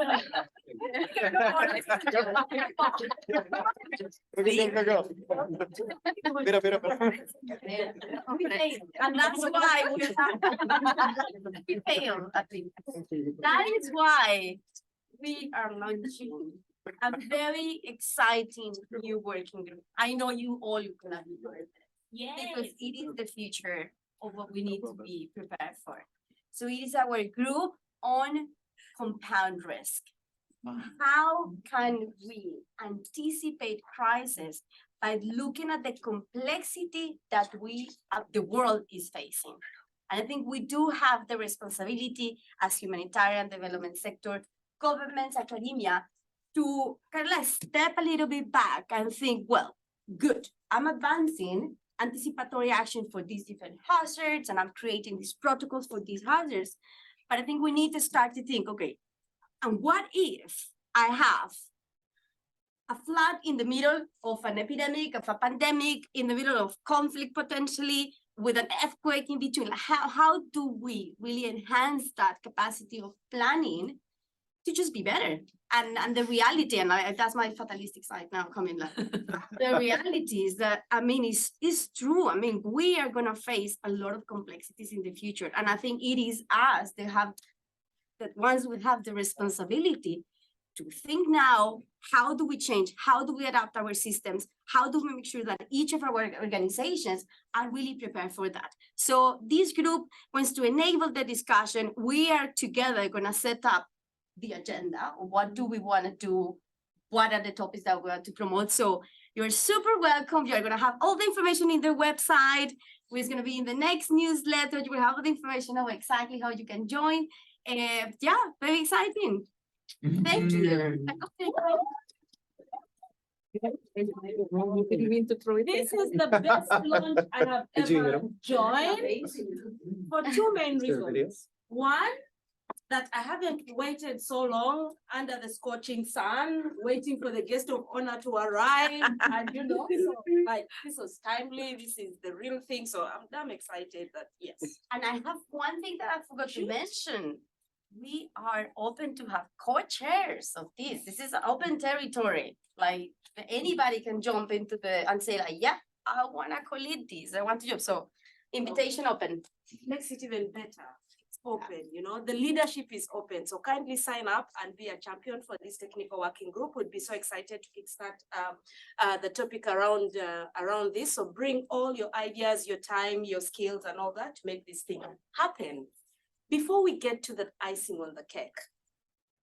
And that's why we fail. That is why we are launching a very exciting new working group. I know you all gonna be part of it. Yes. Because it is the future of what we need to be prepared for. So it is our group on compound risk. How can we anticipate crisis by looking at the complexity that the world is facing? And I think we do have the responsibility as humanitarian development sector, governments, academia, to kind of like step a little bit back and think, well, good, I'm advancing anticipatory action for these different hazards and I'm creating these protocols for these hazards. But I think we need to start to think, okay, and what if I have a flood in the middle of an epidemic, of a pandemic, in the middle of conflict potentially, with an earthquake in between? How do we really enhance that capacity of planning to just be better? And the reality, and that's my fatalistic side now coming. The reality is that, I mean, it's true. I mean, we are going to face a lot of complexities in the future. And I think it is us that once we have the responsibility to think now, how do we change? How do we adapt our systems? How do we make sure that each of our organizations are really prepared for that? So this group wants to enable the discussion. We are together going to set up the agenda. What do we want to do? What are the topics that we want to promote? So you're super welcome. You're going to have all the information in their website. It's going to be in the next newsletter. You will have all the information of exactly how you can join. Yeah, very exciting. Thank you. This is the best launch I have ever joined for two main reasons. One, that I haven't waited so long under the scorching sun, waiting for the guest of honor to arrive. And so like this was timely, this is the real thing. So I'm damn excited that yes. And I have one thing that I forgot to mention. We are open to have co-chairs of this. This is open territory. Like anybody can jump into and say like, yeah, I want to co-lead this. I want to jump. So invitation open. Makes it even better. Open, the leadership is open. So kindly sign up and be a champion for this technical working group. We'd be so excited to kickstart the topic around this. So bring all your ideas, your time, your skills and all that to make this thing happen. Before we get to the icing on the cake,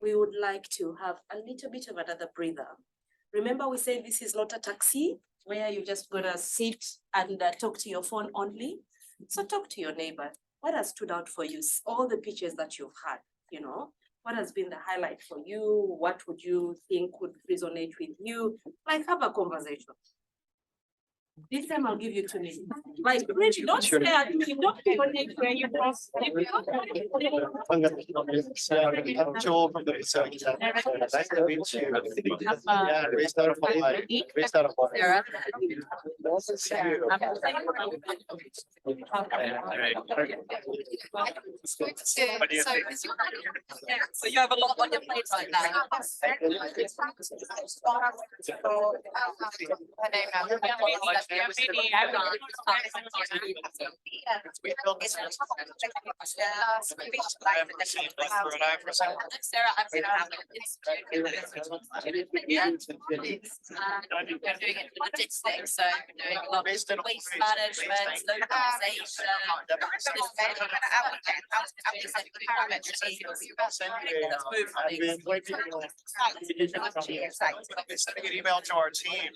we would like to have a little bit of another breather. Remember we said this is not a taxi where you're just gonna sit and talk to your phone only. So talk to your neighbor. What has stood out for you? All the pictures that you've had, what has been the highlight for you? What would you think would resonate with you? Like have a conversation. This time I'll give you 2 minutes. Like really, don't stare at me. Don't connect where you cross. Joel from the research. Nice to meet you. Yeah, based out of Hawaii. Based out of Hawaii. Nice to see you. So you have a lot on your plate right now. Sarah, I'm doing it logistic, so doing a lot of waste management, localization. Sending an email to our team.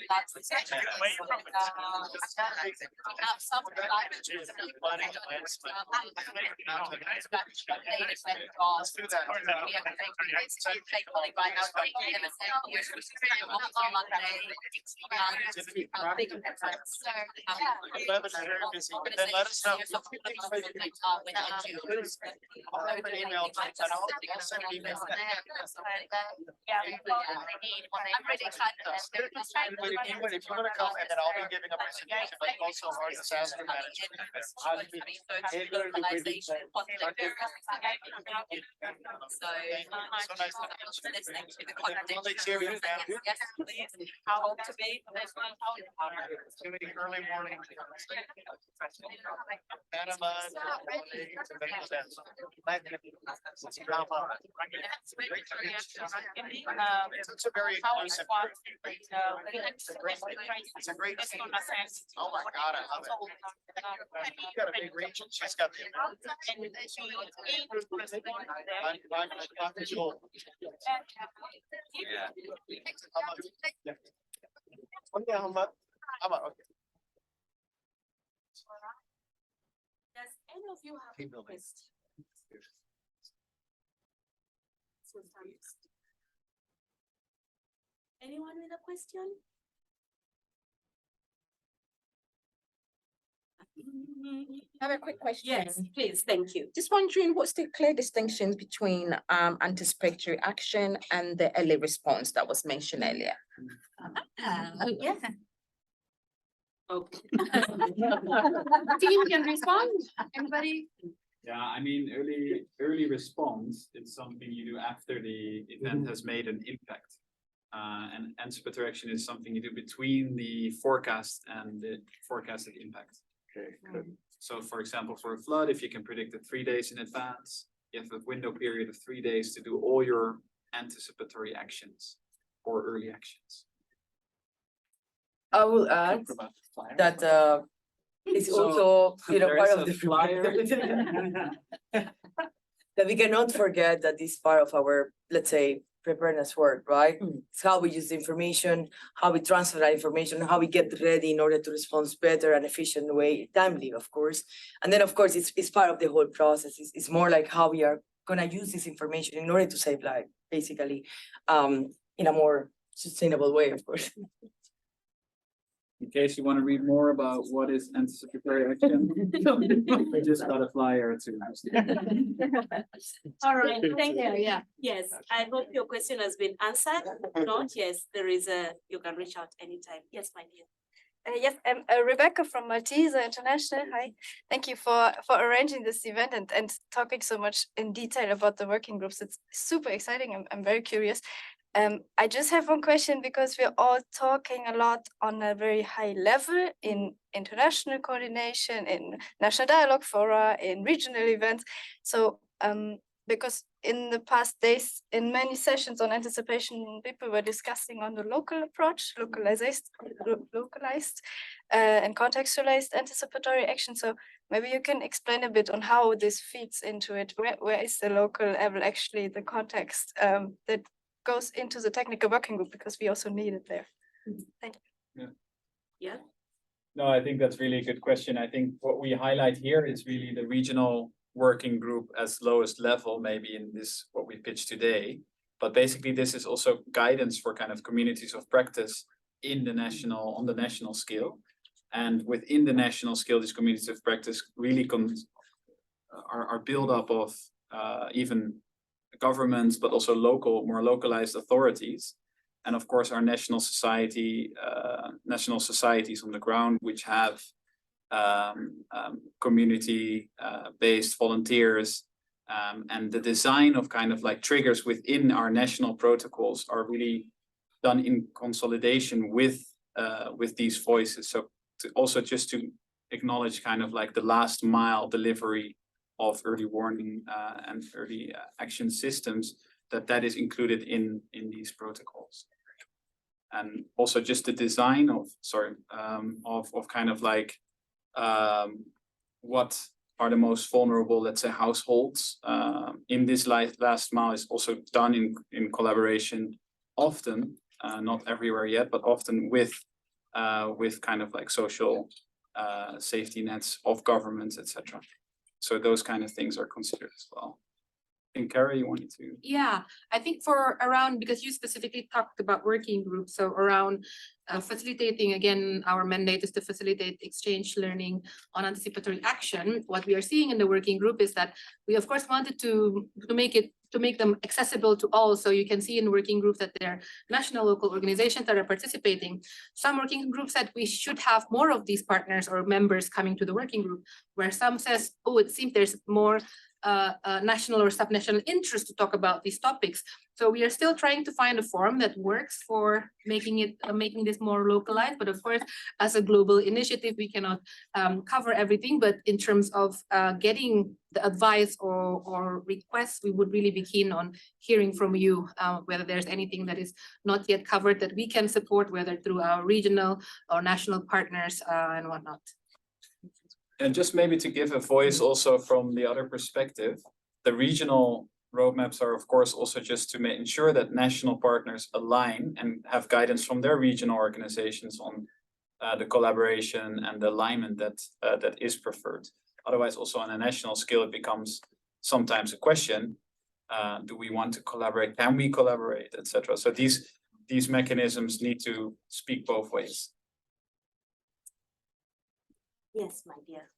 Then let us know. If you want to come, and then I'll be giving a presentation, but also our disaster management. Early morning. Panama. It's a very inclusive group. It's a great team. Oh my God, I love it. You got a big reach. She's got the. Does any of you have a question? Anyone with a question? I have a quick question. Yes, please, thank you. Just wondering, what's the clear distinction between anticipatory action and the early response that was mentioned earlier? Yeah. Okay. Team can respond. Anybody? Yeah, I mean, early response is something you do after the event has made an impact. And anticipatory action is something you do between the forecast and the forecasted impact. Okay, good. So for example, for a flood, if you can predict it 3 days in advance, you have a window period of 3 days to do all your anticipatory actions or early actions. I will add that it's also, part of the flyer. That we cannot forget that this part of our, let's say, preparedness work, right? It's how we use the information, how we transfer that information, how we get ready in order to respond better and efficient way, timely, of course. And then, of course, it's part of the whole process. It's more like how we are gonna use this information in order to save life, basically, in a more sustainable way, of course. In case you want to read more about what is anticipatory action, I just got a flyer too. All right, thank you. Yeah. Yes, I hope your question has been answered. If not, yes, you can reach out anytime. Yes, my dear. Yes, I'm Rebecca from Maltese International. Hi, thank you for arranging this event and talking so much in detail about the working groups. It's super exciting. I'm very curious. I just have one question because we're all talking a lot on a very high level in international coordination, in national dialogue fora, in regional events. So because in the past days, in many sessions on anticipation, people were discussing on the local approach, localized and contextualized anticipatory action. So maybe you can explain a bit on how this feeds into it. Where is the local level actually the context that goes into the technical working group, because we also need it there. Thank you. Yeah. No, I think that's really a good question. I think what we highlight here is really the regional working group as lowest level, maybe in this, what we pitched today. But basically, this is also guidance for kind of communities of practice on the national scale. And within the national scale, these communities of practice really are built up of even governments, but also more localized authorities. And of course, our national societies on the ground, which have community-based volunteers, and the design of kind of like triggers within our national protocols are really done in consolidation with these voices. So also just to acknowledge kind of like the last mile delivery of early warning and early action systems, that is included in these protocols. And also just the design of kind of like what are the most vulnerable, let's say, households in this last mile is also done in collaboration, often not everywhere yet, but often with kind of like social safety nets of governments, etc. So those kind of things are considered as well. I think Kara, you wanted to. Yeah, I think for around, because you specifically talked about working groups, so around facilitating, again, our mandate is to facilitate exchange learning on anticipatory action. What we are seeing in the working group is that we of course wanted to make them accessible to all. So you can see in working groups that there are national, local organizations that are participating. Some working groups said we should have more of these partners or members coming to the working group, where some says, oh, it seems there's more national or subnational interest to talk about these topics. So we are still trying to find a forum that works for making this more localized. But of course, as a global initiative, we cannot cover everything. But in terms of getting the advice or requests, we would really be keen on hearing from you whether there's anything that is not yet covered that we can support, whether through our regional or national partners and whatnot. And just maybe to give a voice also from the other perspective, the regional roadmaps are of course also just to ensure that national partners align and have guidance from their regional organizations on the collaboration and the alignment that is preferred. Otherwise, also on a national scale, it becomes sometimes a question, do we want to collaborate, can we collaborate, etc. So these mechanisms need to speak both ways. Yes, my dear.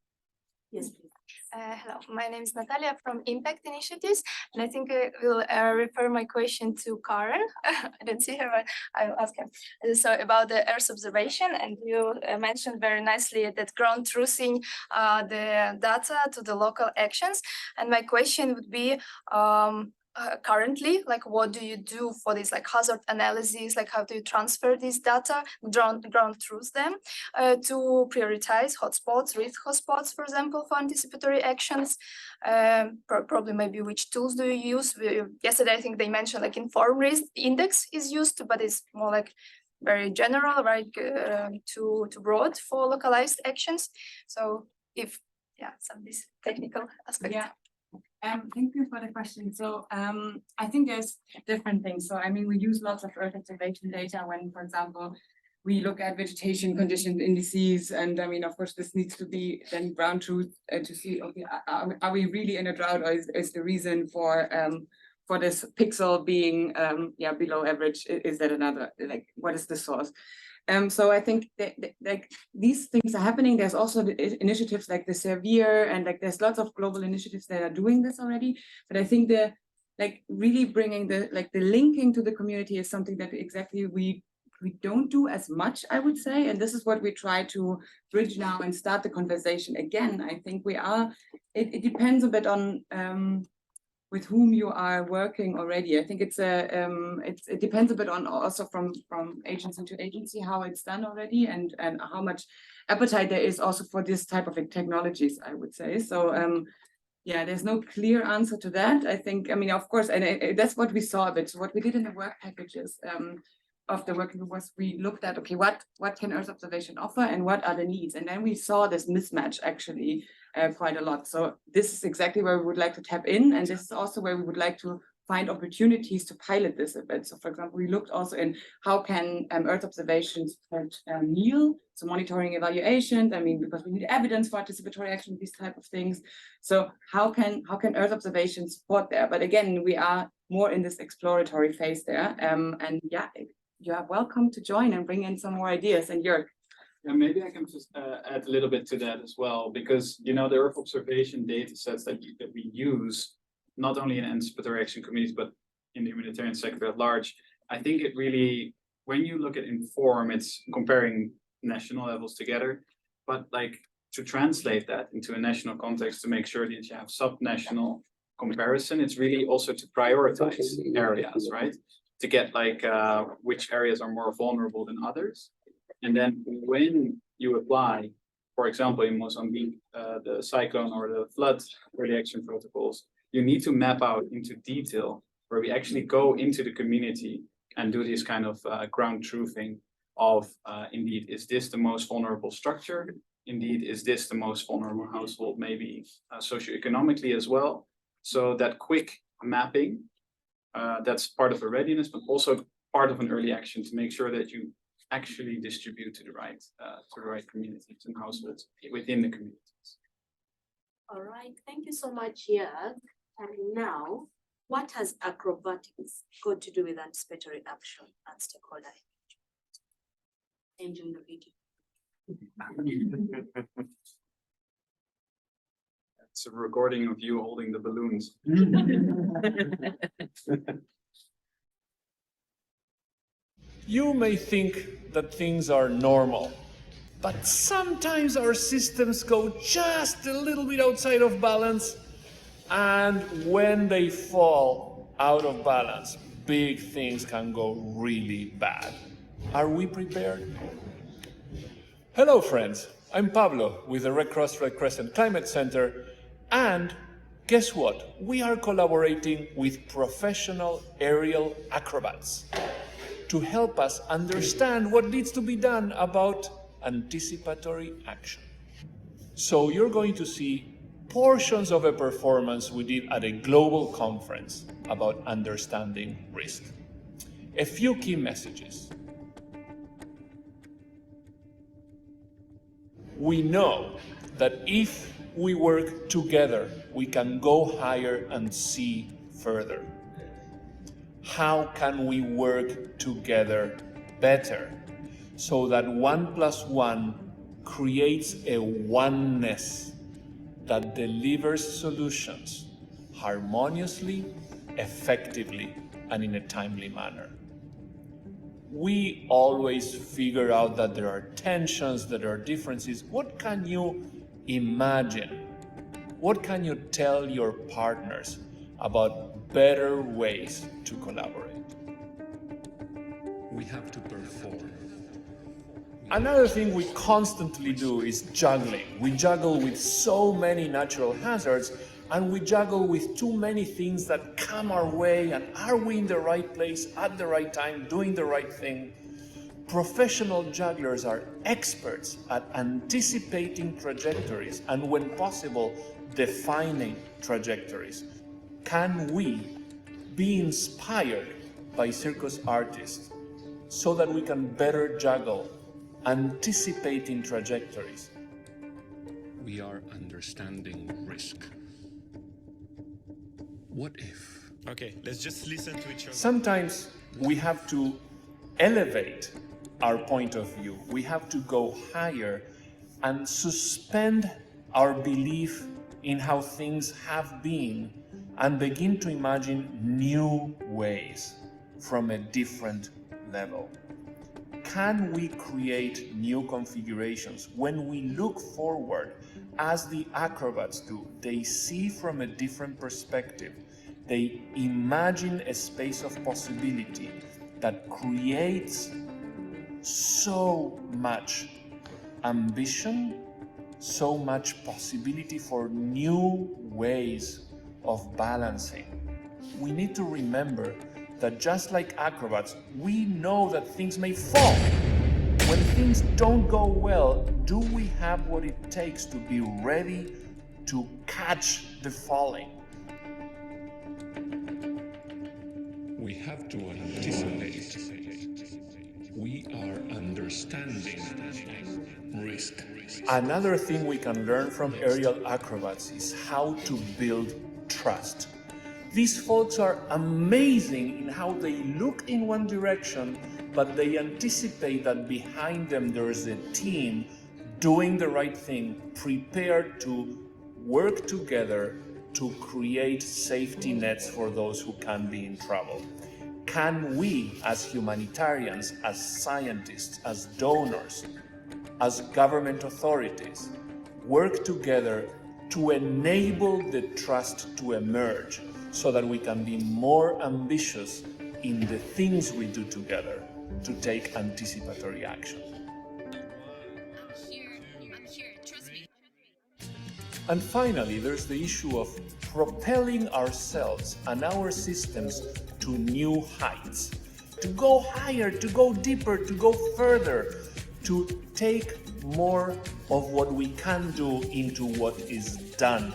Yes, please. Hello, my name is Natalia from Impact Initiatives, and I think I will refer my question to Karen. I don't see her, but I will ask her. So about the Earth observation, and you mentioned very nicely that ground truthing the data to the local actions. And my question would be, currently, like what do you do for this like hazard analysis, like how do you transfer this data, ground truth them to prioritize hotspots, risk hotspots, for example, for anticipatory actions? Probably maybe which tools do you use? Yesterday I think they mentioned like inform risk index is used, but it's more like very general, right? Too broad for localized actions. So if some of this technical aspect. Yeah. Thank you for the question. So I think there's different things. So I mean, we use lots of Earth observation data when, for example, we look at vegetation condition indices, and I mean, of course, this needs to be then ground truth to see, okay, are we really in a drought, or is the reason for this pixel being below average? Is that another, like, what is the source? So I think that like these things are happening. There's also the initiatives like the Severe, and like there's lots of global initiatives that are doing this already. But I think the like really bringing the linking to the community is something that exactly we don't do as much, I would say. And this is what we try to bridge now and start the conversation again. I think we are. It depends a bit on with whom you are working already. I think it depends a bit on also from agency to agency how it's done already, and how much appetite there is also for this type of technologies, I would say. So there's no clear answer to that. I think, I mean, of course, and that's what we saw a bit. So what we did in the work packages of the working group was we looked at, okay, what can Earth observation offer and what are the needs? And then we saw this mismatch actually quite a lot. So this is exactly where we would like to tap in. And this is also where we would like to find opportunities to pilot this a bit. So for example, we looked also in how can Earth observations support NEAL, so monitoring evaluation. I mean, because we need evidence for anticipatory action, these type of things. So how can Earth observation support there? But again, we are more in this exploratory phase there. And yeah, you are welcome to join and bring in some more ideas. And Jörg. And maybe I can just add a little bit to that as well, because the Earth observation data sets that we use, not only in anticipatory action communities, but in the humanitarian sector at large, I think it really, when you look at Inform, it's comparing national levels together, but like to translate that into a national context to make sure that you have subnational comparison, it's really also to prioritize areas, right? To get like which areas are more vulnerable than others. And then when you apply, for example, in Mozambique, the cyclone or the flood early action protocols, you need to map out into detail where we actually go into the community and do this kind of ground truthing of indeed, is this the most vulnerable structure? Indeed, is this the most vulnerable household, maybe socioeconomically as well? So that quick mapping, that's part of a readiness, but also part of an early action to make sure that you actually distribute to the right communities and households within the communities. All right, thank you so much, Yag. And now, what has acrobatics got to do with anticipatory action and stakeholder engagement? Enjoy the video. It's a recording of you holding the balloons. You may think that things are normal, but sometimes our systems go just a little bit outside of balance, and when they fall out of balance, big things can go really bad. Are we prepared? Hello, friends. I'm Pablo with the Red Cross Red Crescent Climate Center, and guess what? We are collaborating with professional aerial acrobats to help us understand what needs to be done about anticipatory action. So you're going to see portions of a performance we did at a global conference about understanding risk. A few key messages. We know that if we work together, we can go higher and see further. How can we work together better so that 1 + 1 creates a oneness that delivers solutions harmoniously, effectively, and in a timely manner? We always figure out that there are tensions, that there are differences. What can you imagine? What can you tell your partners about better ways to collaborate? We have to perform. Another thing we constantly do is juggling. We juggle with so many natural hazards, and we juggle with too many things that come our way, and are we in the right place at the right time, doing the right thing? Professional jugglers are experts at anticipating trajectories and, when possible, defining trajectories. Can we be inspired by circus artists so that we can better juggle anticipating trajectories? We are understanding risk. What if? Okay, let's just listen to each other. Sometimes we have to elevate our point of view. We have to go higher and suspend our belief in how things have been and begin to imagine new ways from a different level. Can we create new configurations? When we look forward, as the acrobats do, they see from a different perspective. They imagine a space of possibility that creates so much ambition, so much possibility for new ways of balancing. We need to remember that just like acrobats, we know that things may fall. When things don't go well, do we have what it takes to be ready to catch the falling? We have to anticipate. We are understanding risk. Another thing we can learn from aerial acrobats is how to build trust. These folks are amazing in how they look in one direction, but they anticipate that behind them there is a team doing the right thing, prepared to work together to create safety nets for those who can be in trouble. Can we, as humanitarians, as scientists, as donors, as government authorities, work together to enable the trust to emerge so that we can be more ambitious in the things we do together to take anticipatory action? And finally, there's the issue of propelling ourselves and our systems to new heights, to go higher, to go deeper, to go further, to take more of what we can do into what is done.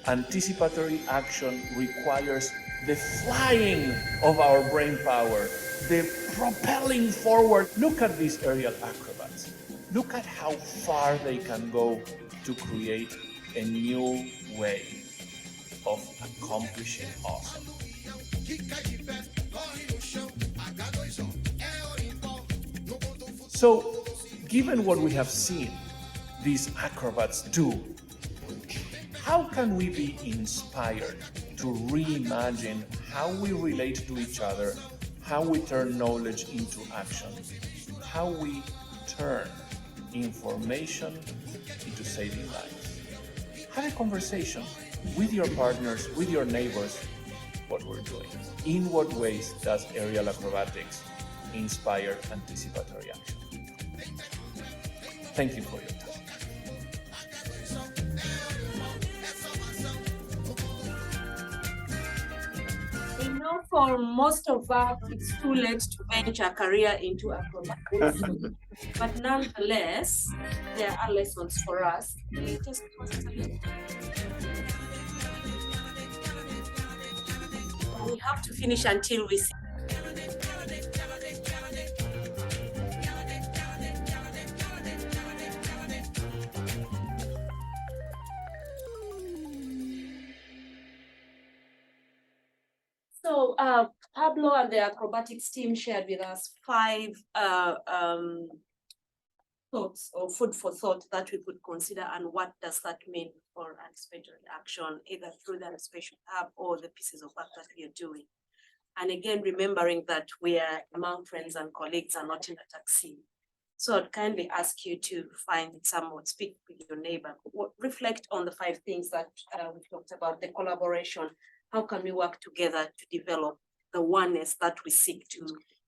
Anticipatory action requires the flying of our brain power, the propelling forward. Look at these aerial acrobats. Look at how far they can go to create a new way of accomplishing awesome. So, given what we have seen these acrobats do, how can we be inspired to reimagine how we relate to each other, how we turn knowledge into action, how we turn information into saving lives? Have a conversation with your partners, with your neighbors, what we're doing. In what ways does aerial acrobatics inspire anticipatory action? Thank you for your time. We know for most of us, it's too late to venture a career into acrobatics, but nonetheless, there are lessons for us. Just we have to finish until we see. So Pablo and the acrobatics team shared with us 5 thoughts or food for thought that we could consider, and what does that mean for anticipatory action, either through the anticipation hub or the pieces of work that we are doing. And again, remembering that we are among friends and colleagues and not in a taxi. So I'd kindly ask you to find someone, speak with your neighbor, reflect on the 5 things that we talked about, the collaboration. How can we work together to develop the oneness that we seek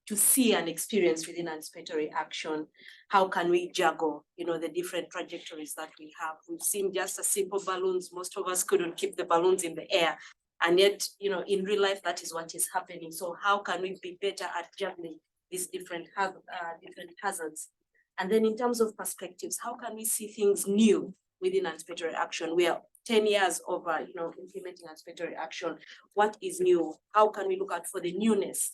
to see and experience within anticipatory action? How can we juggle, the different trajectories that we have? We've seen just a simple balloons. Most of us couldn't keep the balloons in the air. And yet, in real life, that is what is happening. So how can we be better at juggling these different hazards? And then in terms of perspectives, how can we see things new within anticipatory action? We are 10 years of implementing anticipatory action. What is new? How can we look out for the newness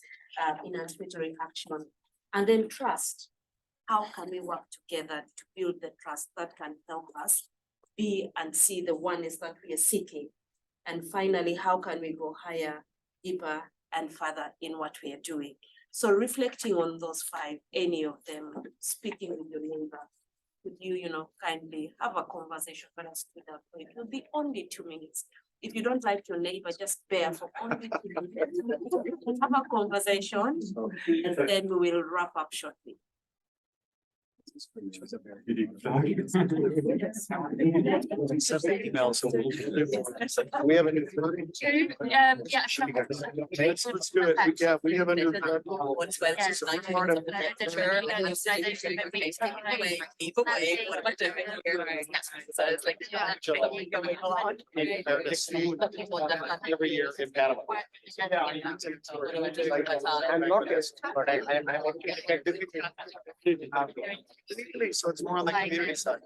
in anticipatory action? And then trust. How can we work together to build the trust that can help us be and see the oneness that we are seeking? And finally, how can we go higher, deeper, and further in what we are doing? So reflecting on those 5, any of them, speaking with your neighbor, could you, kindly have a conversation with us with that point? It will be only 2 minutes. If you don't like your neighbor, just bear for only 2 minutes. Have a conversation, and then we will wrap up shortly. We have a new. Let's do it. Yeah, we have a new. Every year in Panama. I'm not guest, but I want to get so it's more on the community side.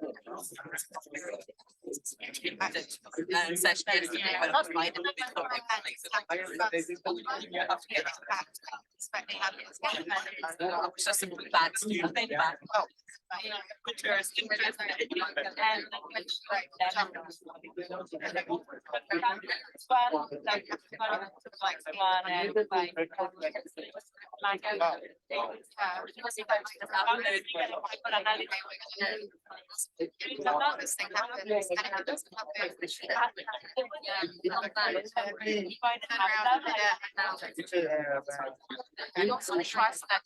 I also trust that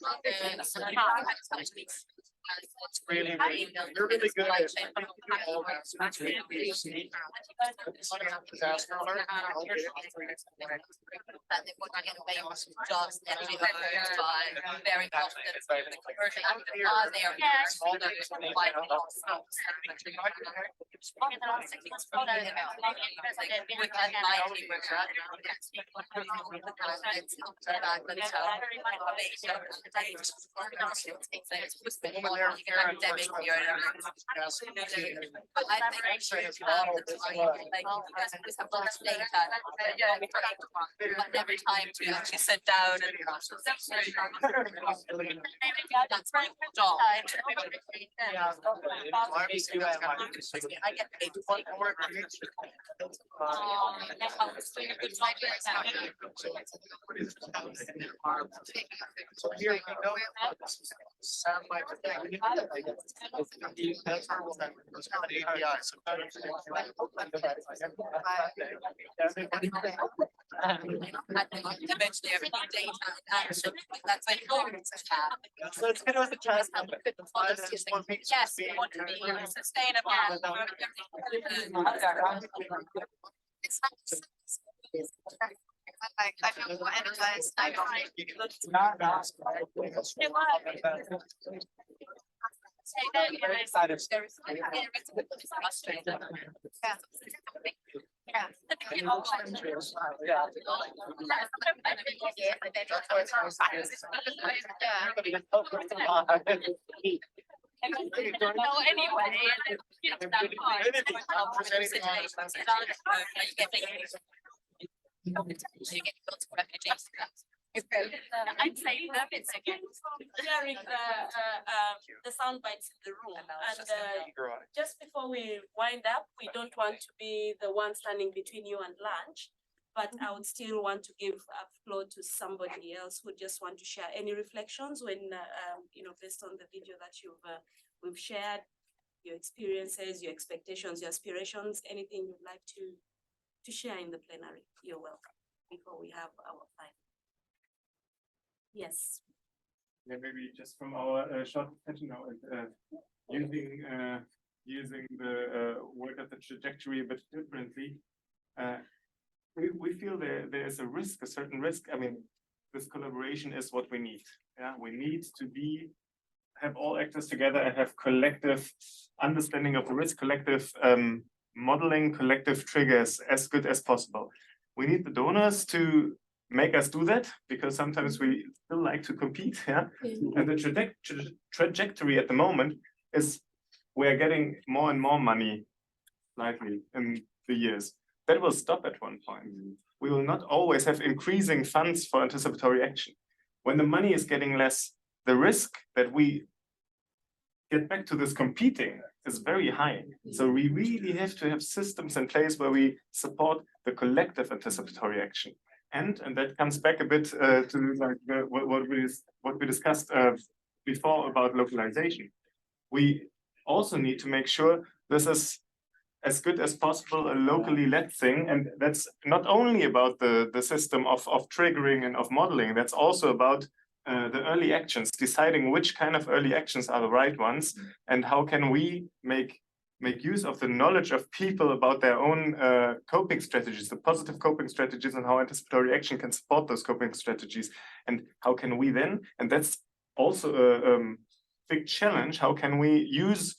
It's really, you're really good at it. Jobs that we are very confident the commercial are there. Every time to actually sit down and that's my job. I get paid to take work. So here we go. Sound like Eventually everything data action, that's what governments have. So it's kind of a task. Yes, we want to be sustainable. I feel more energized. I'd say that it's again sharing the sound bites in the room, and just before we wind up, we don't want to be the one standing between you and lunch, but I would still want to give a floor to somebody else who just want to share any reflections when based on the video that we've shared, your experiences, your expectations, your aspirations, anything you'd like to share in the plenary. You're welcome before we have our final. Yes. Yeah, maybe just from our short session now, using the word of the trajectory a bit differently. We feel there is a certain risk. I mean, this collaboration is what we need. Yeah, we need to have all actors together and have collective understanding of the risk, collective modeling, collective triggers as good as possible. We need the donors to make us do that, because sometimes we still like to compete. Yeah, and the trajectory at the moment is we're getting more and more money likely in the years. That will stop at one point. We will not always have increasing funds for anticipatory action. When the money is getting less, the risk that we get back to this competing is very high. So we really have to have systems in place where we support the collective anticipatory action. And that comes back a bit to like what we discussed before about localization. We also need to make sure this is as good as possible a locally led thing, and that's not only about the system of triggering and of modeling. That's also about the early actions, deciding which kind of early actions are the right ones, and how can we make use of the knowledge of people about their own coping strategies, the positive coping strategies, and how anticipatory action can support those coping strategies. And how can we then, and that's also a big challenge, how can we use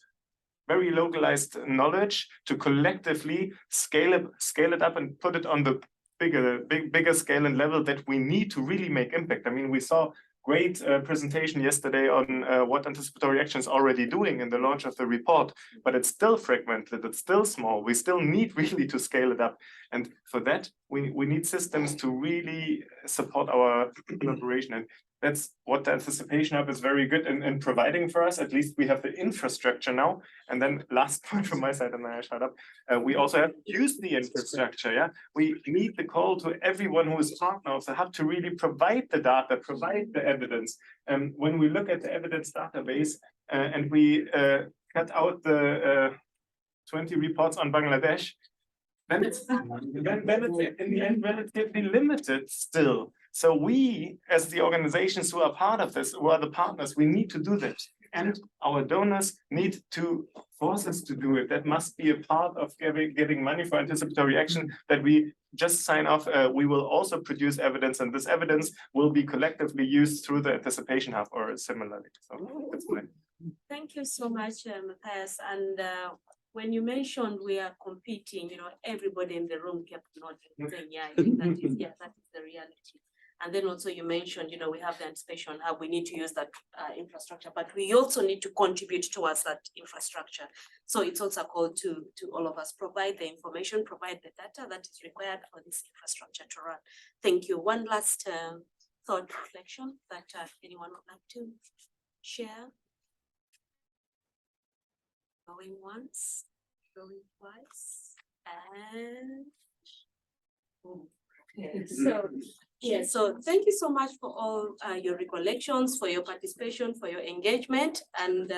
very localized knowledge to collectively scale it up and put it on the bigger scale and level that we need to really make impact. I mean, we saw great presentation yesterday on what anticipatory action is already doing in the launch of the report, but it's still fragmented, it's still small. We still need really to scale it up. And for that, we need systems to really support our collaboration. And that's what the Anticipation Hub is very good in providing for us. At least we have the infrastructure now. And then last point from my side, and then I shut up. We also have to use the infrastructure. Yeah, we need the call to everyone who is partner of the hub to really provide the data, provide the evidence. And when we look at the evidence database and we cut out the 20 reports on Bangladesh, then it's in the end relatively limited still. So we, as the organizations who are part of this, who are the partners, we need to do that. and our donors need to force us to do it. That must be a part of giving money for anticipatory action, that we just sign off. We will also produce evidence, and this evidence will be collectively used through the anticipation hub or similarly. So that's my. Thank you so much, Matthias. And when you mentioned we are competing, everybody in the room kept nodding, saying, that is the reality. And then also you mentioned, we have the anticipation hub, we need to use that infrastructure, but we also need to contribute towards that infrastructure. So it's also a call to all of us, provide the information, provide the data that is required for this infrastructure to run. Thank you. One last thought reflection that anyone would like to share? Going once, going twice, and so thank you so much for all your recollections, for your participation, for your engagement, and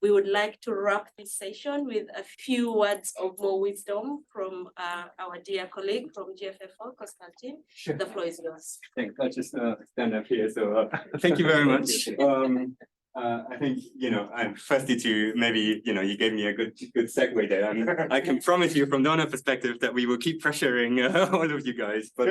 we would like to wrap this session with a few words of more wisdom from our dear colleague from GFFO, Konstantin. Sure. The floor is yours. Thanks. I'll just stand up here. So thank you very much. I think, firstly to maybe, you gave me a good segue there. And I can promise you from the donor perspective that we will keep pressuring all of you guys, but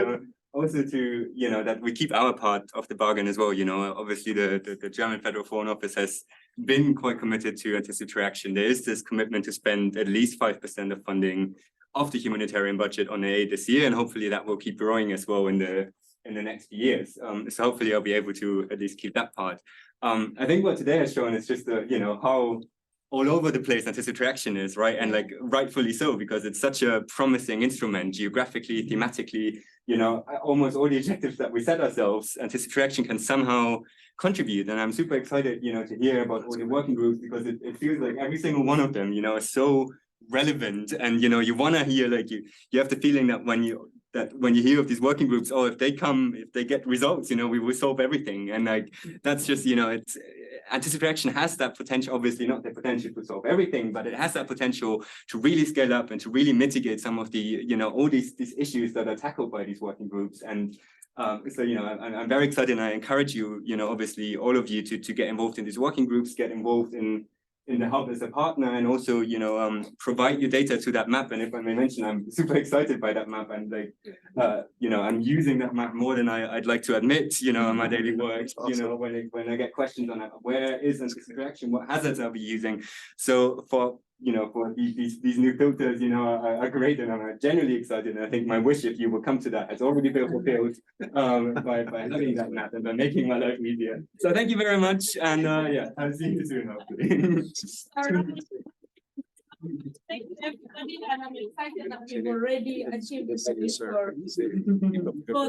also to, that we keep our part of the bargain as well. Obviously the German Federal Foreign Office has been quite committed to anticipatory action. There is this commitment to spend at least 5% of funding of the humanitarian budget on aid this year, and hopefully that will keep growing as well in the next years. So hopefully I'll be able to at least keep that part. I think what today has shown is just how all over the place anticipatory action is, right? And like rightfully so, because it's such a promising instrument geographically, thematically, almost all the objectives that we set ourselves, anticipatory action can somehow contribute. And I'm super excited, to hear about all the working groups, because it feels like every single one of them, is so relevant. And, you want to hear, like, you have the feeling that when you hear of these working groups, if they get results, we will solve everything. And like, that's just, it's anticipatory action has that potential, obviously not the potential to solve everything, but it has that potential to really scale up and to really mitigate some of the, all these issues that are tackled by these working groups. And so, I'm very excited, and I encourage you, obviously all of you to get involved in these working groups, get involved in the hub as a partner, and also, provide your data to that map. And if I may mention, I'm super excited by that map, and like, I'm using that map more than I'd like to admit, in my daily work, when I get questions on where is anticipatory action, what hazards are we using? So for these new filters, are great, and I'm genuinely excited. And I think my wish, if you will come to that, has already been fulfilled by having that map and by making my life easier. So thank you very much, and I'll see you soon, hopefully. Thank you, everybody, and I'm excited that we've already achieved this for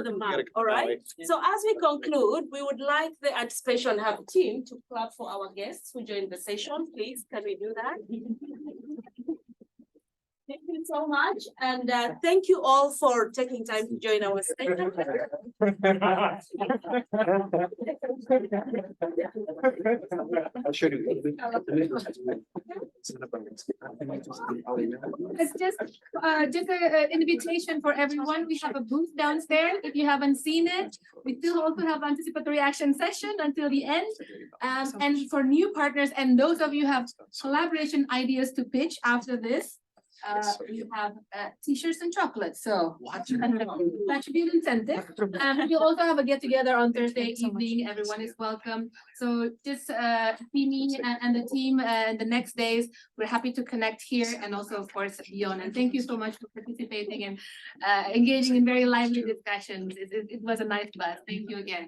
the map. All right. So as we conclude, we would like the Anticipation Hub team to clap for our guests who joined the session. Please, can we do that? Thank you so much, and thank you all for taking time to join our session. It's just an invitation for everyone. We have a booth downstairs. If you haven't seen it, we still also have anticipatory action session until the end. And for new partners and those of you who have collaboration ideas to pitch after this, we have t-shirts and chocolates, so that should be an incentive. We'll also have a get-together on Thursday evening. Everyone is welcome, so just see me and the team the next days. We're happy to connect here and also, of course, beyond. And thank you so much for participating and engaging in very lively discussions. It was a nice buzz. Thank you again.